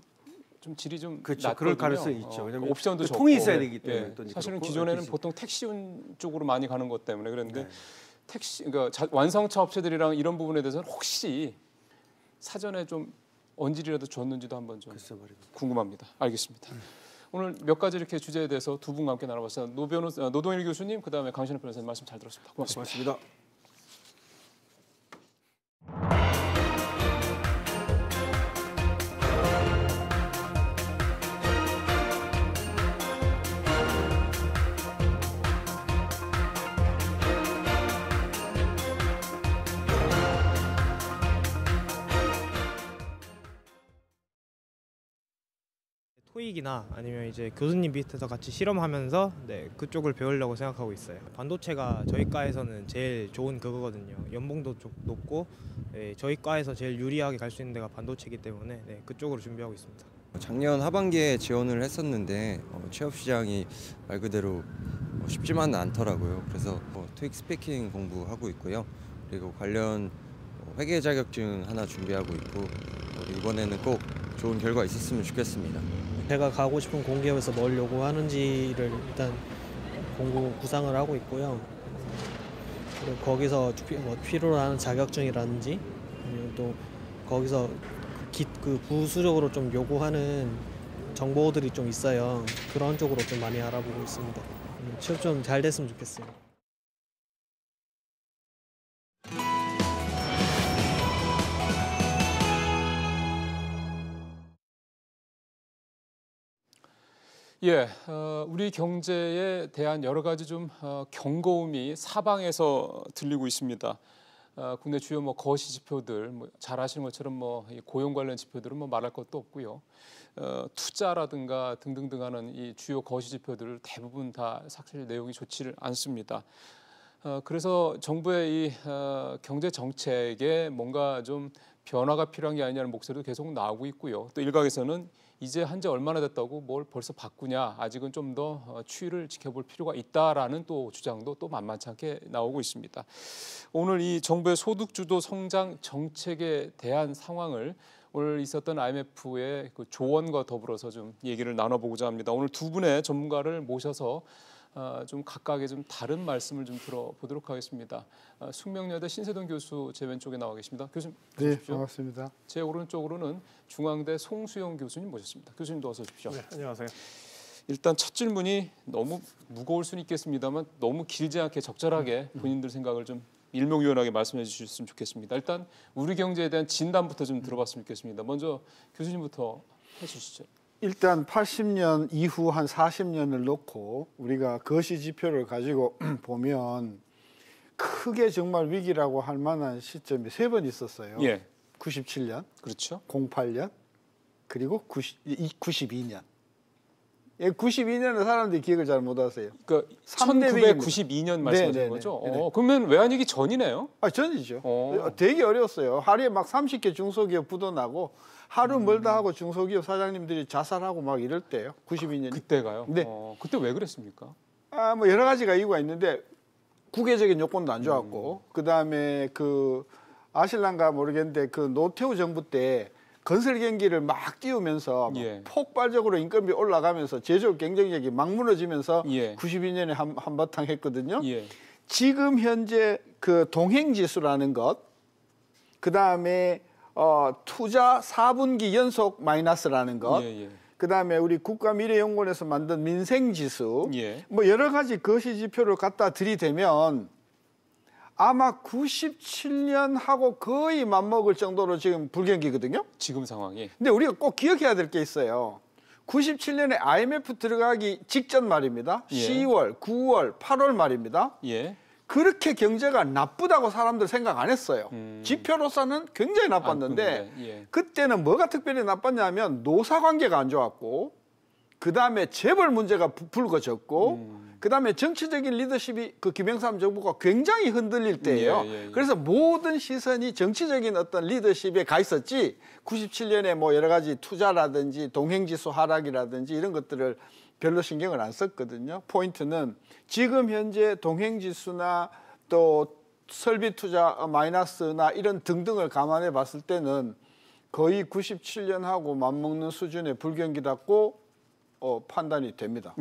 좀 질이 좀 낮거든요. 그럴 가능성이 있죠. 왜냐하면 옵션도 적고 통이 있어야 되기 때문에 사실은 기존에는 보통 택시 쪽으로 많이 가는 것 때문에 그런데 그러니까 완성차 업체들이랑 이런 부분에 대해서는 혹시 사전에 좀 언질이라도 줬는지도 한번 좀 궁금합니다. 알겠습니다. 오늘 몇 가지 이렇게 주제에 대해서 두 분과 함께 나눠봤어요. 노동일 교수님, 그다음에 강신업 변호사님 말씀 잘 들었습니다. 고맙습니다. 토익이나 아니면 이제 교수님 밑에서 같이 실험하면서 그쪽을 배우려고 생각하고 있어요. 반도체가 저희 과에서는 제일 좋은 그거거든요. 연봉도 좀 높고 저희 과에서 제일 유리하게 갈 수 있는 데가 반도체이기 때문에 그쪽으로 준비하고 있습니다. 작년 하반기에 지원을 했었는데 취업 시장이 말 그대로 쉽지만은 않더라고요. 그래서 토익 스피킹 공부하고 있고요. 그리고 관련 회계 자격증 하나 준비하고 있고 이번에는 꼭 좋은 결과 있었으면 좋겠습니다. 제가 가고 싶은 공기업에서 뭘 요구하는지를 일단 공부 구상을 하고 있고요. 그리고 거기서 필요로 하는 자격증이라든지 아니면 또 거기서 그 부수적으로 좀 요구하는 정보들이 좀 있어요. 그런 쪽으로 좀 많이 알아보고 있습니다. 취업 좀 잘 됐으면 좋겠어요. 우리 경제에 대한 여러 가지 좀 경고음이 사방에서 들리고 있습니다. 국내 주요 거시 지표들 잘 아시는 것처럼 고용 관련 지표들은 말할 것도 없고요. 투자라든가 등등등하는 이 주요 거시 지표들 대부분 다 사실 내용이 좋지를 않습니다. 그래서 정부의 이 경제 정책에 뭔가 좀 변화가 필요한 게 아니냐는 목소리도 계속 나오고 있고요. 또 일각에서는 이제 한지 얼마나 됐다고 뭘 벌써 바꾸냐, 아직은 좀 더 추이를 지켜볼 필요가 있다라는 또 주장도 또 만만치 않게 나오고 있습니다. 오늘 이 정부의 소득주도 성장 정책에 대한 상황을 오늘 있었던 IMF의 그 조언과 더불어서 좀 얘기를 나눠보고자 합니다. 오늘 두 분의 전문가를 모셔서 좀 각각의 좀 다른 말씀을 좀 들어보도록 하겠습니다. 숙명여대 신세동 교수 제 왼쪽에 나와 계십니다. 교수님, 네, 반갑습니다. 제 오른쪽으로는 중앙대 송수영 교수님 모셨습니다. 교수님도 어서 오십시오. 네, 안녕하세요. 일단 첫 질문이 너무 무거울 수는 있겠습니다만 너무 길지 않게 적절하게 본인들 생각을 좀 일명요연하게 말씀해 주셨으면 좋겠습니다. 일단 우리 경제에 대한 진단부터 좀 들어봤으면 좋겠습니다. 먼저 교수님부터 해주시죠. 일단 80년 이후 한 40년을 놓고 우리가 거시 지표를 가지고 보면 크게 정말 위기라고 할 만한 시점이 3번 있었어요. 97년, 그렇죠. 08년, 그리고 92년. 92년은 사람들이 기억을 잘 못하세요. 그러니까 1992년 말씀하시는 거죠? 그러면 외환위기 전이네요? 전이죠. 되게 어려웠어요. 하루에 막 30개 중소기업 부도나고 하루 멀다 하고 중소기업 사장님들이 자살하고 막 이럴 때요. 92년. 그때가요? 네. 그때 왜 그랬습니까? 뭐 여러 가지가 이유가 있는데 국외적인 요건도 안 좋았고 그다음에 그 아실란가 모르겠는데 그 노태우 정부 때 건설 경기를 막 띄우면서 폭발적으로 인건비 올라가면서 제조업 경쟁력이 막 무너지면서 92년에 한바탕 했거든요. 지금 현재 그 동행지수라는 것, 그다음에 투자 4분기 연속 마이너스라는 것, 그다음에 우리 국가미래연구원에서 만든 민생지수, 뭐 여러 가지 거시 지표를 갖다 들이대면 아마 97년하고 거의 맞먹을 정도로 지금 불경기거든요. 지금 상황이. 근데 우리가 꼭 기억해야 될 게 있어요. 97년에 IMF 들어가기 직전 말입니다. 10월, 9월, 8월 말입니다. 그렇게 경제가 나쁘다고 사람들 생각 안 했어요. 지표로서는 굉장히 나빴는데 그때는 뭐가 특별히 나빴냐면 노사관계가 안 좋았고 그다음에 재벌 문제가 불거졌고 그다음에 정치적인 리더십이 그 김영삼 정부가 굉장히 흔들릴 때예요. 그래서 모든 시선이 정치적인 어떤 리더십에 가 있었지 97년에 뭐 여러 가지 투자라든지 동행지수 하락이라든지 이런 것들을 별로 신경을 안 썼거든요. 포인트는 지금 현재 동행지수나 또 설비 투자 마이너스나 이런 등등을 감안해 봤을 때는 거의 97년하고 맞먹는 수준의 불경기답고 판단이 됩니다.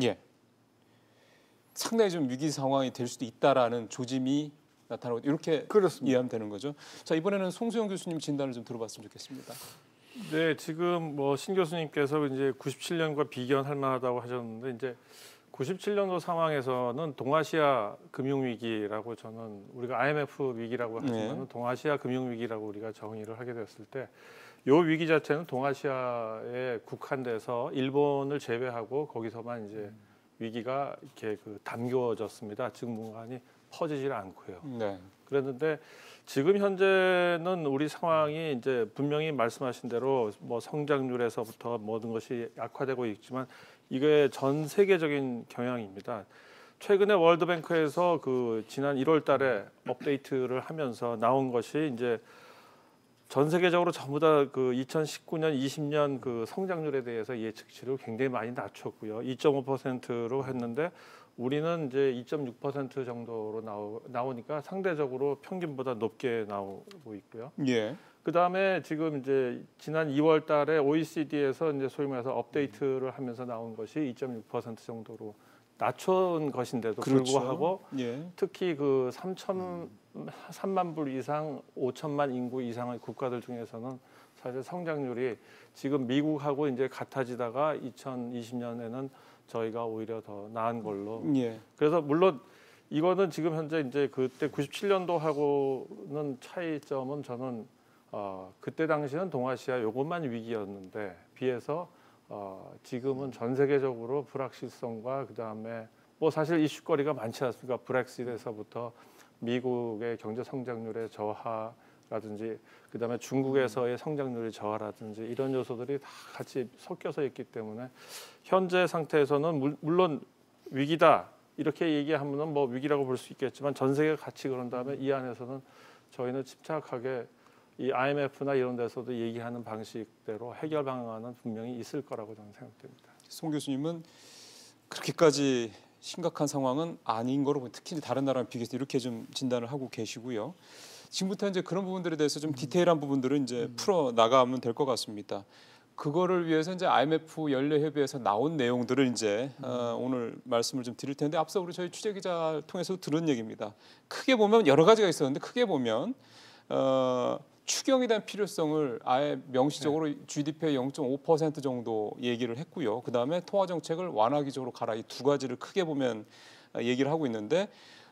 상당히 좀 위기 상황이 될 수도 있다라는 조짐이 나타나고 이렇게 이해하면 되는 거죠. 자, 이번에는 송수영 교수님 진단을 좀 들어봤으면 좋겠습니다. 네, 지금 뭐 신 교수님께서 이제 97년과 비견할 만하다고 하셨는데 이제 97년도 상황에서는 동아시아 금융위기라고 저는 우리가 IMF 위기라고 하지만 동아시아 금융위기라고 우리가 정의를 하게 됐을 때 이 위기 자체는 동아시아에 국한돼서 일본을 제외하고 거기서만 이제 위기가 이렇게 담겨졌습니다. 증문안이 퍼지질 않고요. 그랬는데 지금 현재는 우리 상황이 이제 분명히 말씀하신 대로 뭐 성장률에서부터 모든 것이 약화되고 있지만 이게 전 세계적인 경향입니다. 최근에 월드뱅크에서 그 지난 1월달에 업데이트를 하면서 나온 것이 이제 전 세계적으로 전부 다 그 2019년, 20년 그 성장률에 대해서 예측치를 굉장히 많이 낮췄고요. 2.5%로 했는데 우리는 이제 2.6% 정도로 나오니까 상대적으로 평균보다 높게 나오고 있고요. 그다음에 지금 이제 지난 2월달에 OECD에서 이제 소위 말해서 업데이트를 하면서 나온 것이 2.6% 정도로 낮춘 것인데도 불구하고 특히 그 3만 불 이상 5천만 인구 이상의 국가들 중에서는 사실 성장률이 지금 미국하고 이제 같아지다가 2020년에는 저희가 오히려 더 나은 걸로. 그래서 물론 이거는 지금 현재 이제 그때 97년도하고는 차이점은 저는 그때 당시는 동아시아 요것만 위기였는데 비해서 지금은 전 세계적으로 불확실성과 그다음에 뭐 사실 이슈거리가 많지 않습니까? 브렉시트에서부터 미국의 경제 성장률의 저하라든지 그다음에 중국에서의 성장률의 저하라든지 이런 요소들이 다 같이 섞여서 있기 때문에 현재 상태에서는 물론 위기다 이렇게 얘기하면은 뭐 위기라고 볼 수 있겠지만 전 세계가 같이 그런다면 이 안에서는 저희는 침착하게 이 IMF나 이런 데서도 얘기하는 방식대로 해결 방안은 분명히 있을 거라고 저는 생각됩니다. 송 교수님은 그렇게까지 심각한 상황은 아닌 거로 특히 다른 나라랑 비교해서 이렇게 좀 진단을 하고 계시고요. 지금부터 이제 그런 부분들에 대해서 좀 디테일한 부분들은 이제 풀어 나가면 될 것 같습니다. 그거를 위해서 이제 IMF 연례협의에서 나온 내용들을 이제 오늘 말씀을 좀 드릴 텐데 앞서 우리 저희 취재 기자 통해서 들은 얘기입니다. 크게 보면 여러 가지가 있었는데 크게 보면 추경에 대한 필요성을 아예 명시적으로 GDP의 0.5% 정도 얘기를 했고요. 그다음에 통화 정책을 완화 기조로 가라 이 두 가지를 크게 보면 얘기를 하고 있는데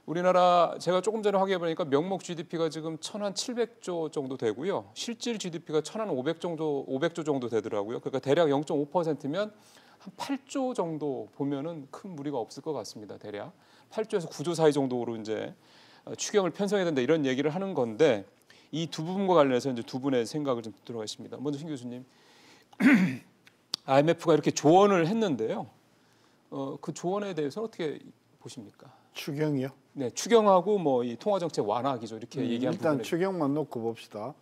우리나라 제가 조금 전에 확인해 보니까 명목 GDP가 지금 1,700조 정도 되고요. 실질 GDP가 1,500조 정도 되더라고요. 그러니까 대략 0.5%면 한 8조 정도 보면은 큰 무리가 없을 것 같습니다. 대략 8조에서 9조 사이 정도로 이제 추경을 편성해야 된다 이런 얘기를 하는 건데 이 두 부분과 관련해서 이제 두 분의 생각을 좀 듣도록 하겠습니다. 먼저 신 교수님, IMF가 이렇게 조언을 했는데요. 그 조언에 대해서 어떻게 보십니까? 추경이요? 네, 추경하고 뭐 이 통화 정책 완화 기조 이렇게 얘기한 일단 부분에 추경만 놓고 봅시다.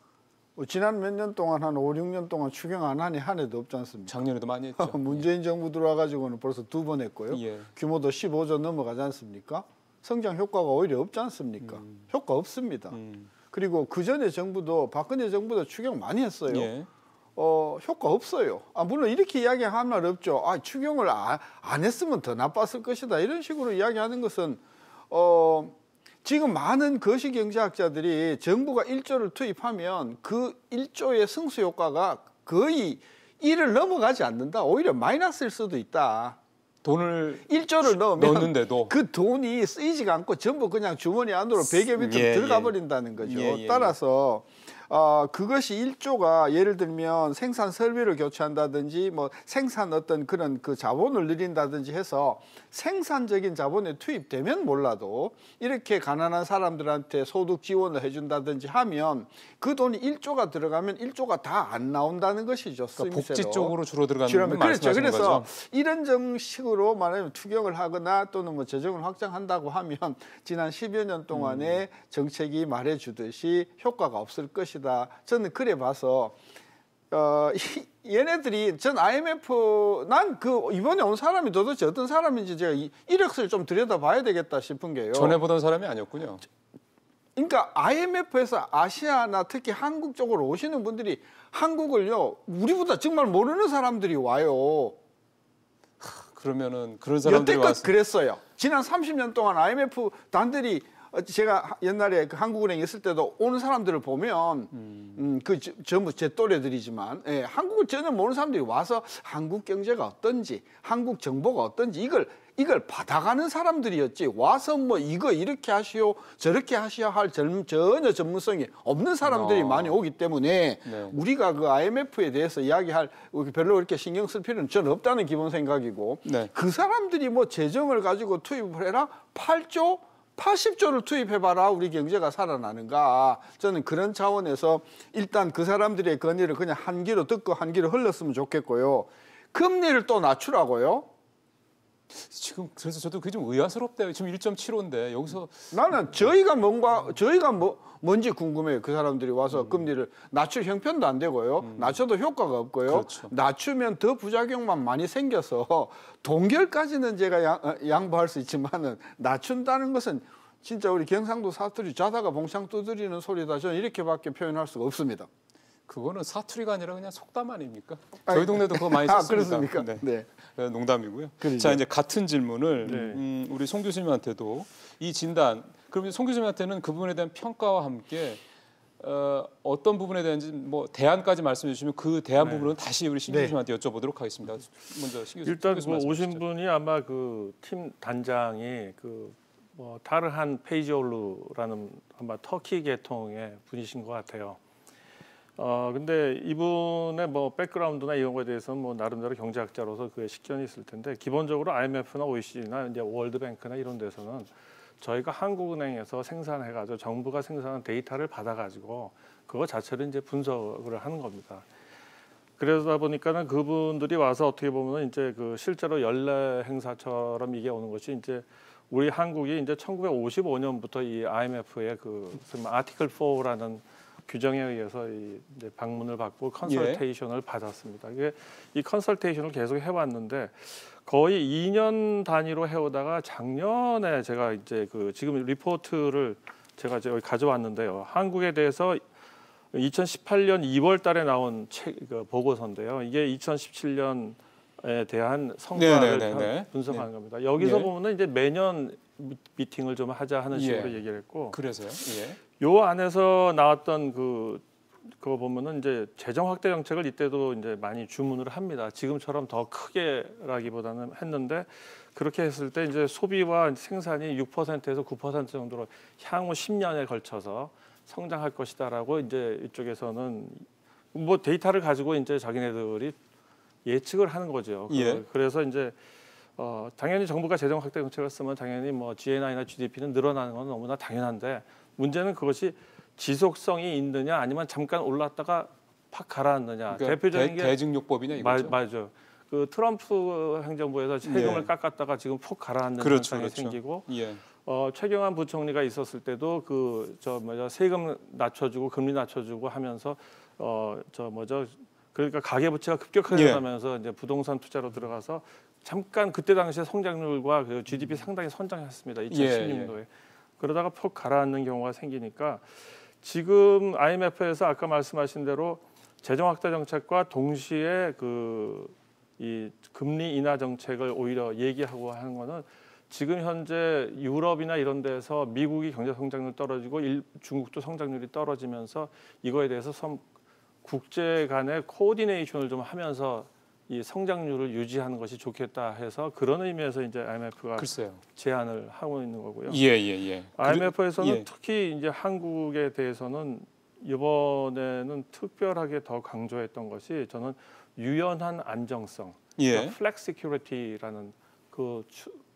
지난 몇 년 동안 한 5, 6년 동안 추경 안 하니 한 해도 없지 않습니까? 작년에도 많이 했죠. 문재인 정부 들어와가지고는 벌써 2번 했고요. 예. 규모도 15조 넘어가지 않습니까? 성장 효과가 오히려 없지 않습니까? 효과 없습니다. 그리고 그 전에 정부도 박근혜 정부도 추경 많이 했어요. 예. 효과 없어요. 물론 이렇게 이야기할 말 없죠. 추경을 안 했으면 더 나빴을 것이다. 이런 식으로 이야기하는 것은 지금 많은 거시경제학자들이 정부가 1조를 투입하면 그 1조의 승수 효과가 거의 1을 넘어가지 않는다. 오히려 마이너스일 수도 있다. 돈을 1조를 넣었는데도 그 돈이 쓰이지가 않고 전부 그냥 주머니 안으로 베개 밑으로 들어가 버린다는 거죠. 따라서 그것이 1조가 예를 들면 생산 설비를 교체한다든지 뭐 생산 어떤 그런 그 자본을 늘린다든지 해서 생산적인 자본에 투입되면 몰라도 이렇게 가난한 사람들한테 소득 지원을 해준다든지 하면 그 돈이 1조가 들어가면 1조가 다 안 나온다는 것이죠. 그러니까 복지 쪽으로 주로 들어가는 그렇죠. 그래서 거죠. 이런 정식으로 말하면 투경을 하거나 또는 뭐 재정을 확장한다고 하면 지난 10여 년 동안의 정책이 말해주듯이 효과가 없을 것이다. 저는 그래 봐서 얘네들이 전 IMF 난 그 이번에 온 사람이 도대체 어떤 사람인지 제가 이력서를 좀 들여다봐야 되겠다 싶은 게요. 전에 보던 사람이 아니었군요. 그러니까 IMF에서 아시아나 특히 한국 쪽으로 오시는 분들이 한국을요 우리보다 정말 모르는 사람들이 와요. 그러면은 그런 사람들이 여태껏 그랬어요. 지난 30년 동안 IMF 단들이 제가 옛날에 그 한국은행에 있을 때도 오는 사람들을 보면 전부 제 또래들이지만 한국을 전혀 모르는 사람들이 와서 한국 경제가 어떤지 한국 정보가 어떤지 이걸 받아가는 사람들이었지 와서 뭐 이거 이렇게 하시오 저렇게 하시오 할 전혀 전문성이 없는 사람들이 많이 오기 때문에 우리가 그 IMF에 대해서 이야기할 별로 그렇게 신경 쓸 필요는 저는 없다는 기본 생각이고 그 사람들이 뭐 재정을 가지고 투입을 해라 8조 80조를 투입해봐라 우리 경제가 살아나는가. 저는 그런 차원에서 일단 그 사람들의 건의를 그냥 한 귀로 듣고 한 귀로 흘렀으면 좋겠고요. 금리를 또 낮추라고요? 지금 그래서 저도 그게 좀 의아스럽대요. 지금 1.75인데 여기서 나는 저희가 뭔지 궁금해요. 그 사람들이 와서 금리를 낮출 형편도 안 되고요. 낮춰도 효과가 없고요. 그렇죠. 낮추면 더 부작용만 많이 생겨서 동결까지는 제가 양보할 수 있지만은 낮춘다는 것은 진짜 우리 경상도 사투리 자다가 봉창 두드리는 소리다. 저는 이렇게밖에 표현할 수가 없습니다. 그거는 사투리가 아니라 그냥 속담 아닙니까? 저희 동네도 그거 많이 썼습니다. 그렇습니까? 네. 농담이고요. 그러죠. 자 이제 같은 질문을 우리 송 교수님한테도 이 진단 그럼 송 교수님한테는 그 부분에 대한 평가와 함께 어떤 부분에 대한지 뭐 대안까지 말씀해 주시면 그 대안 부분은 다시 우리 신 교수님한테 여쭤보도록 하겠습니다. 먼저 신 교수님. 일단 그 오신 분이 아마 그 팀 단장이 그 뭐 타르한 페이지올루라는 아마 터키 계통의 분이신 것 같아요. 근데 이분의 뭐 백그라운드나 이런 거에 대해서는 뭐 나름대로 경제학자로서 그의 식견이 있을 텐데 기본적으로 IMF나 OECD나 이제 월드뱅크나 이런 데서는 저희가 한국은행에서 생산해가지고 정부가 생산한 데이터를 받아가지고 그거 자체를 이제 분석을 하는 겁니다. 그러다 보니까는 그분들이 와서 어떻게 보면 이제 그 실제로 연례 행사처럼 이게 오는 것이 이제 우리 한국이 이제 1955년부터 이 IMF의 그 아티클 4라는 규정에 의해서 이제 방문을 받고 컨설테이션을 받았습니다. 이게 이 컨설테이션을 계속 해왔는데 거의 2년 단위로 해오다가 작년에 제가 이제 그 지금 리포트를 제가 여기 가져왔는데요. 한국에 대해서 2018년 2월달에 나온 보고서인데요. 이게 2017년에 대한 성과를 분석하는 겁니다. 여기서 보면은 이제 매년 미팅을 좀 하자 하는 식으로 얘기를 했고. 그래서요. 요 안에서 나왔던 그거 보면은 이제 재정 확대 정책을 이때도 이제 많이 주문을 합니다. 지금처럼 더 크게라기보다는 했는데 그렇게 했을 때 이제 소비와 생산이 6%에서 9% 정도로 향후 10년에 걸쳐서 성장할 것이다라고 이제 이쪽에서는 뭐 데이터를 가지고 이제 자기네들이 예측을 하는 거죠. 그래서 이제 당연히 정부가 재정 확대 정책을 쓰면 당연히 뭐 GNI나 GDP는 늘어나는 건 너무나 당연한데 문제는 그것이 지속성이 있느냐 아니면 잠깐 올랐다가 팍 가라앉느냐. 그러니까 대표적인 게 대증요법이냐 이거죠. 맞죠. 그 트럼프 행정부에서 세금을 깎았다가 지금 폭 가라앉는 현상이 생기고 최경환 부총리가 있었을 때도 세금 낮춰주고 금리 낮춰주고 하면서 그러니까 가계부채가 급격하게 늘어나면서 이제 부동산 투자로 들어가서 잠깐 그때 당시에 성장률과 그 GDP 상당히 선장했습니다. 2016년도에. 그러다가 퍽 가라앉는 경우가 생기니까 지금 IMF에서 아까 말씀하신 대로 재정 확대 정책과 동시에 이 금리 인하 정책을 오히려 얘기하고 하는 거는 지금 현재 유럽이나 이런 데서 미국이 경제 성장률 떨어지고 중국도 성장률이 떨어지면서 이거에 대해서 국제 간의 코오디네이션을 좀 하면서 이 성장률을 유지하는 것이 좋겠다 해서 그런 의미에서 이제 IMF가 글쎄요. 제안을 하고 있는 거고요. 예. IMF에서는 특히 이제 한국에 대해서는 이번에는 특별하게 더 강조했던 것이 저는 유연한 안정성, 그러니까 플렉스 시큐리티라는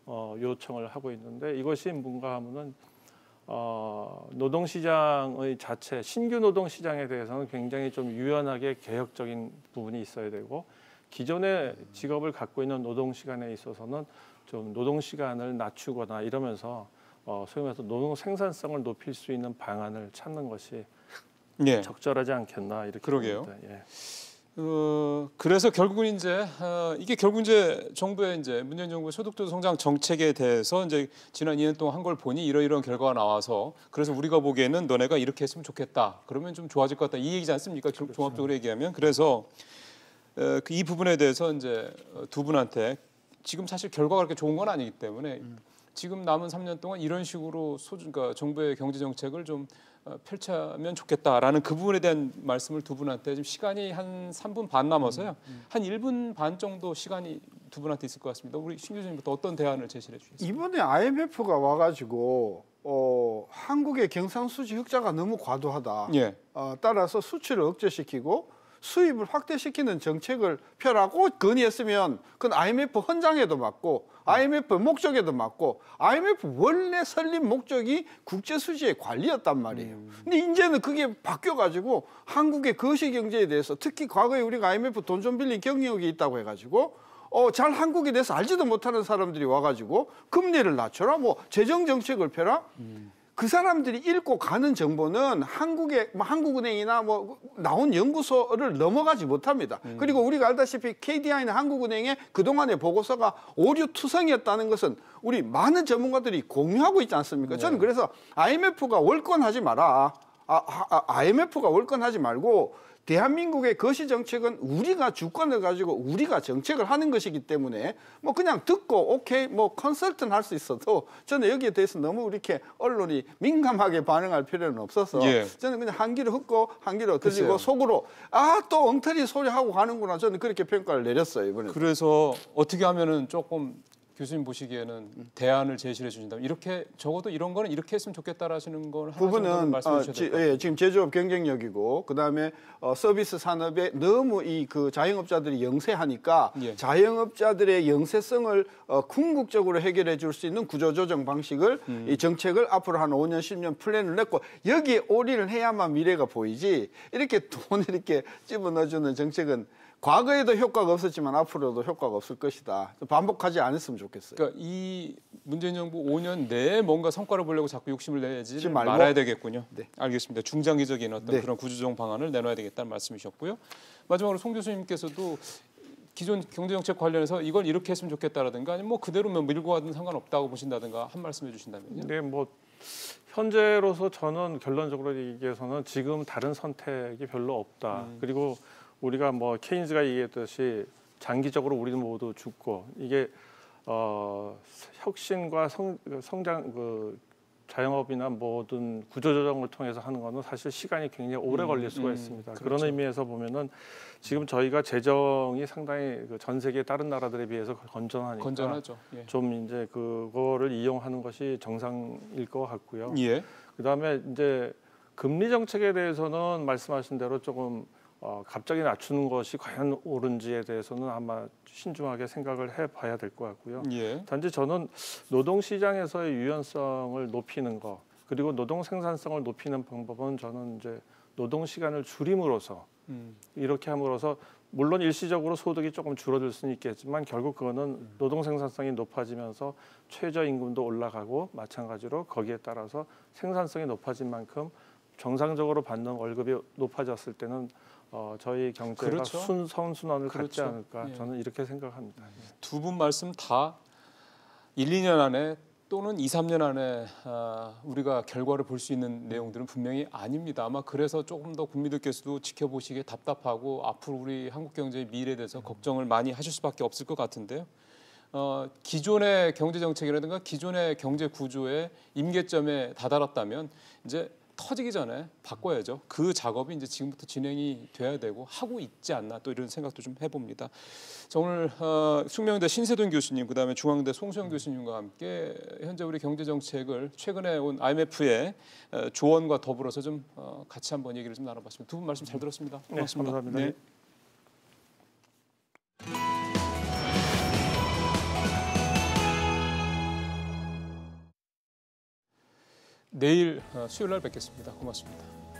요청을 하고 있는데 이것이 뭔가 하면은 노동시장의 자체, 신규 노동시장에 대해서는 굉장히 좀 유연하게 개혁적인 부분이 있어야 되고 기존의 직업을 갖고 있는 노동시간에 있어서는 좀 노동시간을 낮추거나 이러면서 소위 말해서 노동 생산성을 높일 수 있는 방안을 찾는 것이 적절하지 않겠나 이렇게 그러게요. 봅니다. 그래서 결국은 이제 이게 결국 이제 정부의 이제 문재인 정부의 소득도 성장 정책에 대해서 이제 지난 2년 동안 한 걸 보니 이러이러한 결과가 나와서 그래서 우리가 보기에는 너네가 이렇게 했으면 좋겠다. 그러면 좀 좋아질 것 같다. 이 얘기지 않습니까? 그렇죠. 종합적으로 얘기하면 그래서 이 부분에 대해서 이제 두 분한테 지금 사실 결과가 그렇게 좋은 건 아니기 때문에 지금 남은 3년 동안 이런 식으로 그러니까 정부의 경제 정책을 좀 펼치면 좋겠다라는 그 부분에 대한 말씀을 두 분한테 지금 시간이 한 3분 반 남아서요. 한 1분 반 정도 시간이 두 분한테 있을 것 같습니다. 우리 신 교수님부터 어떤 대안을 제시해 주시겠습니까? 이번에 IMF가 와가지고 한국의 경상수지 흑자가 너무 과도하다. 따라서 수출을 억제시키고 수입을 확대시키는 정책을 펴라고 건의했으면 그건 IMF 헌장에도 맞고 IMF 목적에도 맞고 IMF 원래 설립 목적이 국제수지의 관리였단 말이에요. 근데 이제는 그게 바뀌어가지고 한국의 거시경제에 대해서 특히 과거에 우리가 IMF 돈 좀 빌린 경력이 있다고 해가지고 잘 한국에 대해서 알지도 못하는 사람들이 와가지고 금리를 낮춰라 뭐 재정정책을 펴라 그 사람들이 읽고 가는 정보는 한국은행이나 뭐 나온 연구소를 넘어가지 못합니다. 그리고 우리가 알다시피 KDI는 한국은행의 그동안의 보고서가 오류투성이었다는 것은 우리 많은 전문가들이 공유하고 있지 않습니까? 저는 그래서 IMF가 월권하지 마라. IMF가 월권하지 말고 대한민국의 거시 정책은 우리가 주권을 가지고 우리가 정책을 하는 것이기 때문에 뭐 그냥 듣고 오케이 뭐 컨설팅 할 수 있어도 저는 여기에 대해서 너무 이렇게 언론이 민감하게 반응할 필요는 없어서 저는 그냥 한 귀로 듣고 한 귀로 들리고 속으로 또 엉터리 소리 하고 가는구나 저는 그렇게 평가를 내렸어요 이번에. 그래서 어떻게 하면은 조금 교수님 보시기에는 대안을 제시해 주신다면 이렇게 적어도 이런 거는 이렇게 했으면 좋겠다라시는 걸 하나 정도는 말씀해 주셔야 될 것 같아요. 지금 제조업 경쟁력이고 그다음에 서비스 산업에 너무 그 자영업자들이 영세하니까 자영업자들의 영세성을 궁극적으로 해결해 줄 수 있는 구조조정 방식을 이 정책을 앞으로 한 5년 10년 플랜을 냈고 여기에 올인을 해야만 미래가 보이지 이렇게 돈을 이렇게 집어넣어주는 정책은 과거에도 효과가 없었지만 앞으로도 효과가 없을 것이다. 반복하지 않았으면 좋겠어요. 그러니까 이 문재인 정부 5년 내에 뭔가 성과를 보려고 자꾸 욕심을 내지 말아야 되겠군요. 알겠습니다. 중장기적인 어떤 그런 구조조정 방안을 내놔야 되겠다는 말씀이셨고요. 마지막으로 송 교수님께서도 기존 경제정책 관련해서 이걸 이렇게 했으면 좋겠다라든가 아니면 뭐 그대로 밀고 가든 상관없다고 보신다든가 한 말씀 해주신다면요. 네, 뭐 현재로서 저는 결론적으로 얘기해서는 지금 다른 선택이 별로 없다. 그리고 우리가 뭐 케인즈가 얘기했듯이 장기적으로 우리는 모두 죽고 이게 혁신과 성장 자영업이나 모든 구조조정을 통해서 하는 거는 사실 시간이 굉장히 오래 걸릴 수가 있습니다. 그렇죠. 그런 의미에서 보면은 지금 저희가 재정이 상당히 전 세계 다른 나라들에 비해서 건전하니까 건전하죠. 좀 이제 그거를 이용하는 것이 정상일 것 같고요. 그다음에 이제 금리 정책에 대해서는 말씀하신 대로 조금 갑자기 낮추는 것이 과연 옳은지에 대해서는 아마 신중하게 생각을 해봐야 될 것 같고요. 단지 저는 노동시장에서의 유연성을 높이는 것 그리고 노동 생산성을 높이는 방법은 저는 이제 노동 시간을 줄임으로써 이렇게 함으로써 물론 일시적으로 소득이 조금 줄어들 수는 있겠지만 결국 그거는 노동 생산성이 높아지면서 최저임금도 올라가고 마찬가지로 거기에 따라서 생산성이 높아진 만큼 정상적으로 받는 월급이 높아졌을 때는 저희 경제가 그렇죠. 선순환을 갖지 그렇죠. 않을까 예. 저는 이렇게 생각합니다. 두 분 말씀 다 1, 2년 안에 또는 2, 3년 안에 우리가 결과를 볼 수 있는 내용들은 분명히 아닙니다. 아마 그래서 조금 더 국민들께서도 지켜보시기에 답답하고 앞으로 우리 한국 경제의 미래에 대해서 걱정을 많이 하실 수밖에 없을 것 같은데요. 기존의 경제 정책이라든가 기존의 경제 구조의 임계점에 다다랐다면 이제 터지기 전에 바꿔야죠. 그 작업이 이제 지금부터 진행이 돼야 되고 하고 있지 않나 또 이런 생각도 좀 해봅니다. 자, 오늘 숙명대 신세돈 교수님, 그다음에 중앙대 송수영 교수님과 함께 현재 우리 경제 정책을 최근에 온 IMF의 조언과 더불어서 좀 같이 한번 얘기를 좀 나눠봤습니다. 두 분 말씀 잘 들었습니다. 고맙습니다. 네, 감사합니다. 네. 내일 수요일 날 뵙겠습니다. 고맙습니다.